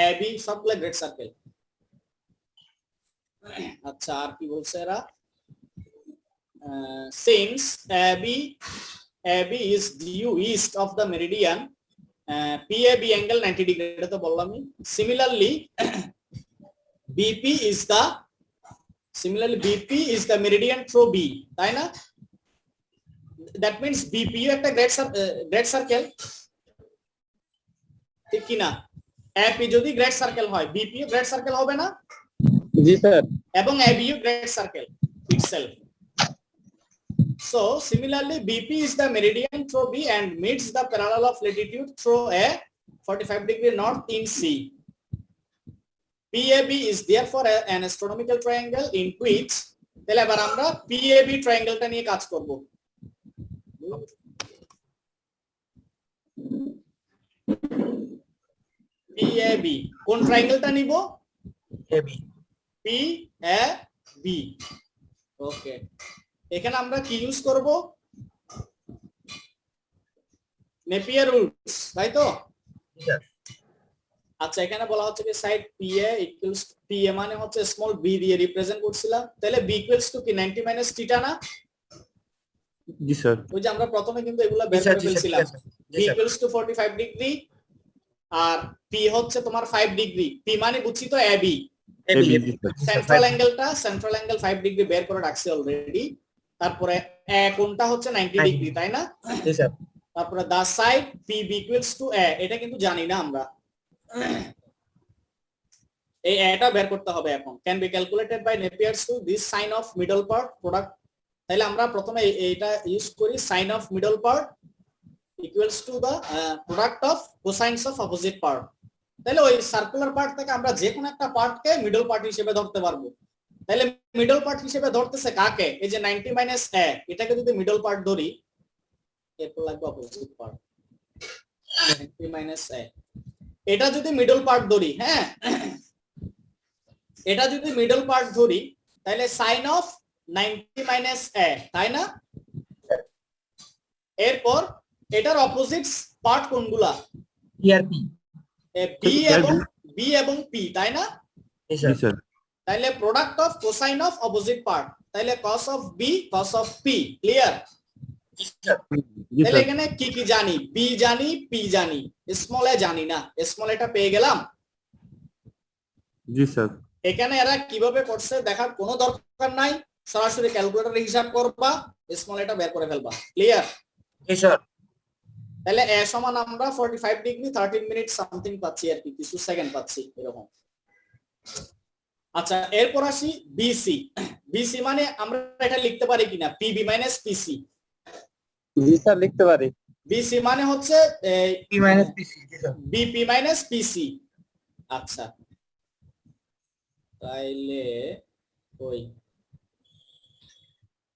AB সবগুলাই গ্রেড সার্কেল। আচ্ছা, আর কি বলছে এরা? Since AB is due east of the meridian, PAB angle 90 degree, এটা তো বললামই। Similarly BP is the meridian through B, তাই না? That means BP একটা গ্রেড সার্কেল, ঠিক কি না? AP যদি গ্রেড সার্কেল হয়, BP গ্রেড সার্কেল হবে না? জি স্যার। এবং AB grade circle itself. So similarly BP is the meridian through B and meets the parallel of latitude through a 45 degree north in C. PAB is therefore an astronomical triangle in which, তাহলে এবার আমরা PAB ট্রায়াঙ্গেলটা নিয়ে কাজ করব। PAB কোন ট্রায়াঙ্গেলটা নিব? AB PAB। ওকে, এখানে আমরা কি ইউজ করব? নেপিয়ার রুলস, তাই তো? আচ্ছা, এখানে বলা হচ্ছে যে সাইড PA ইকুয়ালস PA মানে হচ্ছে স্মল b দিয়ে রিপ্রেজেন্ট করছিলাম, তাহলে b ইকুয়ালস টু কি 90 মাইনাস থিটা না? জি স্যার। ওই যে আমরা প্রথমে কিন্তু এগুলা বের করে ফেলছিলাম। b ইকুয়ালস টু 45 ডিগ্রি আর p হচ্ছে তোমার 5 ডিগ্রি। p মানে বুঝছি তো AB। সেন্ট্রাল অ্যাঙ্গেল 5 ডিগ্রি বের করে রাখছি অলরেডি। তারপরে a কোণটা হচ্ছে 90 ডিগ্রি, তাই না? জি স্যার। তারপরে the side PB equals to a, এটা কিন্তু জানি না আমরা, এই এটা বের করতে হবে এখন। Can be calculated by Napier's to this sine of middle part product. তাহলে আমরা প্রথমে এইটা ইউজ করি, sine of middle part equals to the product of cosines of opposite part. তাহলে ওই সার্কুলার পার্ট থেকে আমরা যে কোনো একটা পার্টকে মিডল পার্ট হিসেবে ধরতে পারবো। তাহলে মিডল পার্ট হিসেবে ধরতেছে কাকে? এই যে 90 মাইনাস a, এটাকে যদি মিডল পার্ট ধরি, এরপর লাগবে অপোজিট পার্ট 90 মাইনাস a। এটা যদি মিডল পার্ট ধরি, হ্যাঁ, এটা যদি মিডল পার্ট ধরি তাহলে সাইন অফ 90 মাইনাস a, তাই না? এরপর এটার অপোজিটস পার্ট কোনগুলা? PRP B এবং P, তাই না? জি জি স্যার। তাহলে product of cosine of opposite part, তাহলে cos of B cos of P, clear? জি তাহলে স্যার। এখানে কি কি জানি? B জানি, P জানি, স্মল a জানি না। স্মল এটা পেয়ে গেলাম। জি স্যার। এখানে এরা কিভাবে করছে দেখার কোনো দরকার নাই, সরাসরি ক্যালকুলেটরে হিসাব করবা, স্মল এটা বের করে ফেলবা, ক্লিয়ার? জি স্যার। তাহলে a সমান আমরা 45 ডিগ্রি 13 মিনিট সামথিং পাচ্ছি আর কি, কিছু সেকেন্ড পাচ্ছি এরকম। আচ্ছা, এরপর আসি BC। BC মানে আমরা এটা লিখতে পারি কিনা PB মাইনাস PC? জি স্যার, লিখতে পারি। BC মানে হচ্ছে P minus PC, জি স্যার। BP minus PC। আচ্ছা,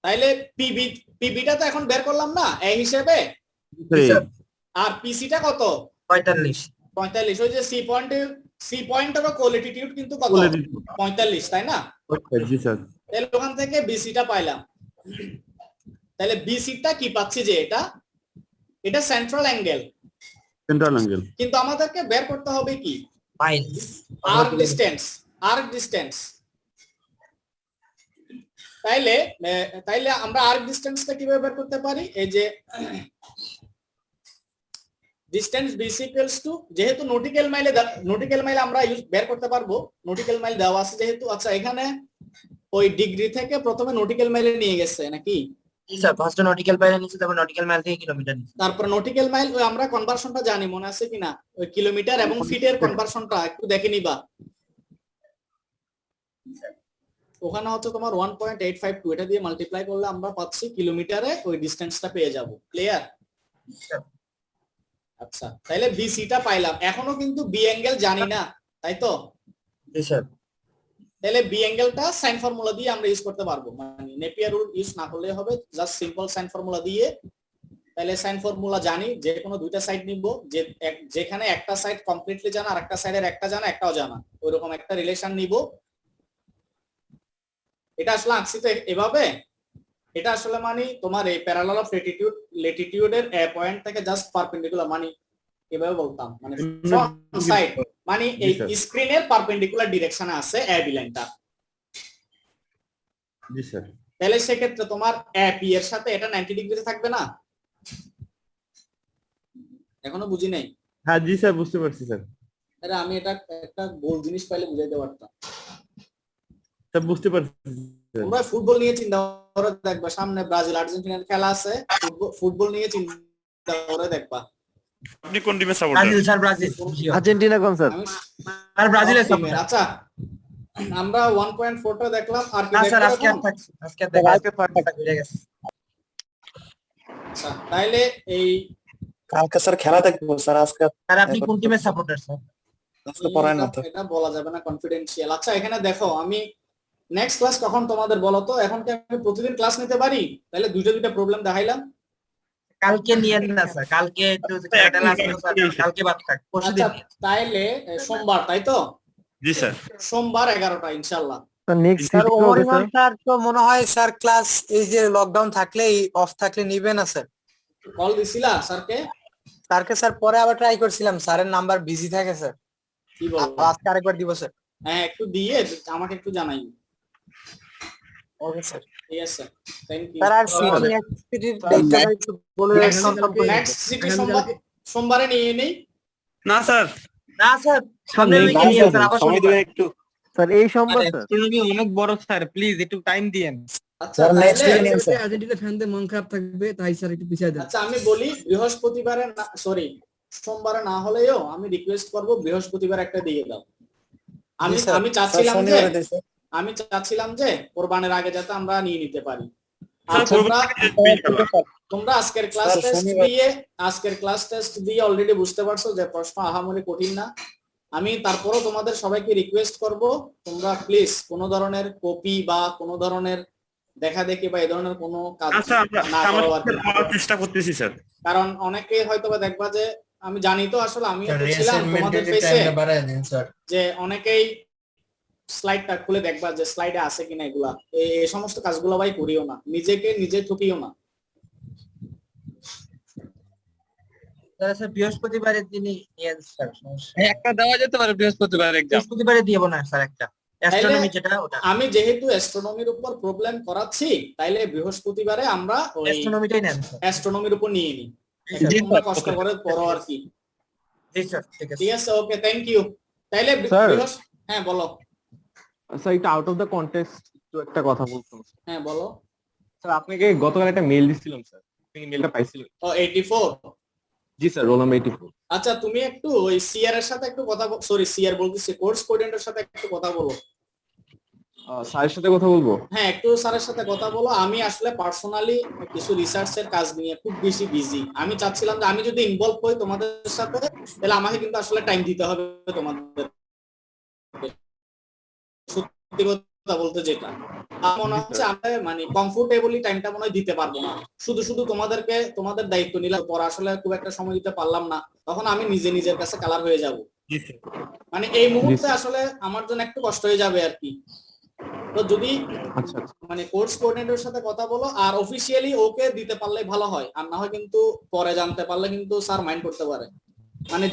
তাইলে PBটা তো এখন বের করলাম না এই হিসেবে, আর PCটা কত? 45। 45। ওই যে সি পয়েন্টেরও কোলিটিটিউড কিন্তু কত? 45, তাই না? জি স্যার। তাহলে ওখান থেকে BCটা পাইলাম। তাহলে BCটা কি পাচ্ছি যে এটা সেন্ট্রাল অ্যাঙ্গেল, কিন্তু আমাদেরকে বের করতে হবে কি? মাইলস। Arc distance. তাইলে আমরা আর্ক ডিসটেন্সটা কিভাবে বের করতে পারি? এই যে ডিসটেন্স BC ইকুয়ালস টু, যেহেতু নটিক্যাল মাইলে আমরা বের করতে পারবো, নটিক্যাল মাইল দেওয়া আছে যেহেতু। আচ্ছা এখানে ওই ডিগ্রি থেকে প্রথমে নটিক্যাল মাইলে নিয়ে গেছে নাকি? জি স্যার, ফার্স্ট নটিক্যাল মাইল নিচ্ছে, তারপর নটিক্যাল মাইল থেকে কিলোমিটার নিচ্ছে। তারপর নটিক্যাল মাইল ওই আমরা কনভার্সনটা জানি, মনে আছে কিনা? ওই কিলোমিটার এবং ফিটের কনভার্সনটা একটু দেখে নিবা। ওখানে হচ্ছে তোমার 1.852, এটা দিয়ে মাল্টিপ্লাই করলে আমরা পাচ্ছি কিলোমিটারে ওই ডিসটেন্সটা পেয়ে যাব। ক্লিয়ার? আচ্ছা তাহলে BC-টা পাইলাম, এখনো কিন্তু B অ্যাঙ্গেল জানি না, তাই তো? জি স্যার। তাহলে B অ্যাঙ্গেলটা সাইন ফর্মুলা দিয়ে আমরা ইউজ করতে পারবো, মানে নেপিয়ার রুল ইউজ না করলে হবে, জাস্ট সিম্পল সাইন ফর্মুলা দিয়ে। তাহলে সাইন ফর্মুলা জানি, যে কোনো দুইটা সাইড নিব, যেখানে একটা সাইড কমপ্লিটলি জানা আর একটা সাইডের একটা জানা একটাও জানা, ওইরকম একটা রিলেশন নিব। এটা আসলে আঁকছি তো এভাবে, এটা আসলে মানে তোমার এই প্যারালাল অফ ল্যাটিটিউডের পয়েন্ট থেকে জাস্ট পারপেন্ডিকুলার, মানে এভাবে বলতাম, মানে ফ্রন্ট সাইড, মানে এই স্ক্রিনের পারপেন্ডিকুলার ডিরেকশনে আছে AB লাইনটা। জি স্যার। তাহলে সেক্ষেত্রে তোমার AP এর সাথে এটা 90 ডিগ্রিতে থাকবে না? এখনো বুঝি নাই। হ্যাঁ জি স্যার, বুঝতে পারছি স্যার। আরে আমি এটা একটা গোল জিনিস পাইলে বুঝাইতে পারতাম। স্যার বুঝতে পারছি। তোমরা ফুটবল নিয়ে চিন্তা করে দেখবা, সামনে ব্রাজিল আর্জেন্টিনার খেলা আছে, ফুটবল নিয়ে চিন্তা করে দেখবা। আপনি কোন টিমে supporter? Brazil sir, Brazil. Argentina কোন স্যার? আর ব্রাজিলের সাপোর্টার। আচ্ছা আমরা 1.4টা দেখলাম, আর কি স্যার দেখলাম? আজকে দেখা গেছে। আচ্ছা তাইলে এই কালকে স্যার খেলা দেখবো স্যার। আজকে স্যার আপনি কোন টিমের সাপোর্টার স্যার? আজকে পড়ায় না তো। এটা বলা যাবে না, কনফিডেন্সিয়াল। আচ্ছা এখানে দেখো, আমি নেক্সট ক্লাস কখন তোমাদের বলো তো? এখন কি আমি প্রতিদিন ক্লাস নিতে পারি? তাহলে দুইটা প্রবলেম দেখাইলাম। কালকে নিয়ে না স্যার, কালকে একটু খেলাটা লাগবে স্যার, কালকে বাদ থাক, পরশুদিন। আচ্ছা তাইলে সোমবার, তাই তো? জি স্যার। সোমবার 11টা ইনশাআল্লাহ। নেক্সট স্যার ওমরিমান স্যার তো মনে হয় স্যার ক্লাস এই যে লকডাউন থাকলে অফ থাকলে নিবে না স্যার। কল দিছিলা স্যারকে? স্যারকে স্যার পরে আবার ট্রাই করছিলাম, স্যারের নাম্বার বিজি থাকে স্যার। কি বলবো? আজকে আরেকবার দিব স্যার। হ্যাঁ একটু দিয়ে আমাকে একটু জানাই। Okay sir. ঠিক আছে, থ্যাংক ইউ। স্যার আর সিটি এক্সপিরির ডেটটা একটু বলে রাখুন। নেক্সট সিটি সোমবারে নিয়ে নেই। না স্যার। না স্যার, সামনের উইকে নিয়ে স্যার, আবার সময় দিবেন একটু। স্যার এই সোমবার স্যার? তুমি অনেক বড় স্যার, প্লিজ একটু টাইম দিয়েন। আচ্ছা স্যার নেক্সট তাহলে- উইকে নিন স্যার। আর্জেন্টিনা ফ্যানদের মন খারাপ থাকবে, তাই স্যার একটু পিছিয়ে দেন। আচ্ছা আমি বলি, বৃহস্পতিবারে সরি সোমবারে না হলেও আমি রিকোয়েস্ট করব বৃহস্পতিবার একটা দিয়ে দাও। আমি জি স্যার। আমি স্যার চাচ্ছিলাম যে শনিবারে দিন স্যার। আমি চাচ্ছিলাম যে কোরবানের আগে যাতে আমরা নিয়ে নিতে পারি। আর স্যার তোমরা আজকের ক্লাস স্যার, টেস্ট শনিবার। দিয়ে অলরেডি বুঝতে পারছো যে প্রশ্ন আহামরি কঠিন না। আমি তারপরও তোমাদের সবাইকে রিকোয়েস্ট করব, তোমরা প্লিজ কোনো ধরনের কপি বা কোনো ধরনের দেখা দেখি বা এই ধরনের কোনো কাজ না করো আর কি। চেষ্টা করতেছি স্যার। কারণ অনেকে হয়তো বা দেখবা যে, আমি জানি তো আসলে আমি ছিলাম তোমাদের পেজে, যে অনেকেই স্লাইডটা খুলে দেখবা যে স্লাইডে আছে কিনা এগুলা। এই সমস্ত কাজগুলো ভাই করিও না, নিজেকে নিজে ঠকিও না। স্যার বৃহস্পতিবারের দিনই নিয়ে স্যার, সমস্যা একটা দেওয়া যেতে পারে বৃহস্পতিবার এক্সাম। বৃহস্পতিবারে দিয়ে না স্যার একটা অ্যাস্ট্রোনমি যেটা ওটা। আমি যেহেতু অ্যাস্ট্রোনমির উপর প্রবলেম করাচ্ছি, তাইলে বৃহস্পতিবারে আমরা ওই অ্যাস্ট্রোনমিটাই নেন স্যার। অ্যাস্ট্রোনমির উপর নিয়ে নিই। জি, তোমরা কষ্ট করে পড়ো আর কি। জি স্যার, ঠিক আছে। ঠিক আছে, ওকে, থ্যাংক ইউ। তাইলে স্যার। হ্যাঁ বলো। স্যার এটা আউট অফ দ্য কন্টেক্সট একটু একটা কথা বলতাম। হ্যাঁ বলো। স্যার আপনাকে গতকাল একটা মেল দিছিলাম স্যার, আপনি কি মেলটা পাইছিলেন? ও 84। জি স্যার, রোল নাম্বার 84। আচ্ছা তুমি একটু ওই সিআর এর সাথে একটু কথা সরি সিআর বলতেছি, কোর্স কোঅর্ডিনেটরের সাথে একটু কথা বলো। স্যারের সাথে কথা বলবো? হ্যাঁ একটু স্যারের সাথে কথা বলো। আমি আসলে পার্সোনালি কিছু রিসার্চের কাজ নিয়ে খুব বেশি বিজি। আমি চাচ্ছিলাম যে আমি যদি ইনভলভ হই তোমাদের সাথে, তাহলে আমাকে কিন্তু আসলে টাইম দিতে হবে তোমাদের। সত্যি কথা বলতে যেটা আমার মনে হচ্ছে আমি মানে কমফোর্টেবলি টাইমটা মনে হয় দিতে পারবো না। শুধু শুধু তোমাদের দায়িত্ব নিলাম, পর আসলে খুব একটা সময় দিতে পারলাম না, তখন আমি নিজের কাছে কালার হয়ে যাব। মানে এই মুহূর্তে আসলে আমার জন্য একটু কষ্ট হয়ে যাবে আর কি। তো যদি আচ্ছা মানে কোর্স কোঅর্ডিনেটরের সাথে কথা বলো, আর অফিসিয়ালি ওকে দিতে পারলে ভালো হয়, আর না হয় কিন্তু পরে জানতে পারলে কিন্তু স্যার মাইন্ড করতে পারে। মানে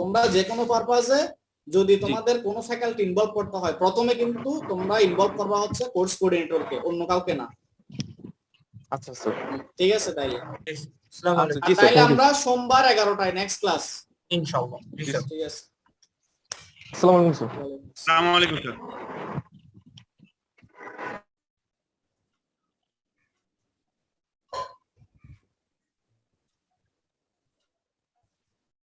তোমরা যে কোনো পারপাজে যদি তোমাদের কোনো ফ্যাকাল্টি ইনভলভ করতে হয়, প্রথমে কিন্তু তোমরা ইনভলভ করবা হচ্ছে কোর্স কোঅর্ডিনেটরকে, অন্য কাউকে না। আচ্ছা স্যার। ঠিক আছে তাইলে। আসসালামু আচ্ছা, আলাইকুম জি আর স্যার, তাইলে থ্যাংক ইউ। আমরা সোমবার 11টায় নেক্সট ক্লাস। ইনশাআল্লাহ। ঠিক আছে। আসসালামু আলাইকুম স্যার। ওয়ালাইকুম আসসালাম। আসসালামু আলাইকুম স্যার।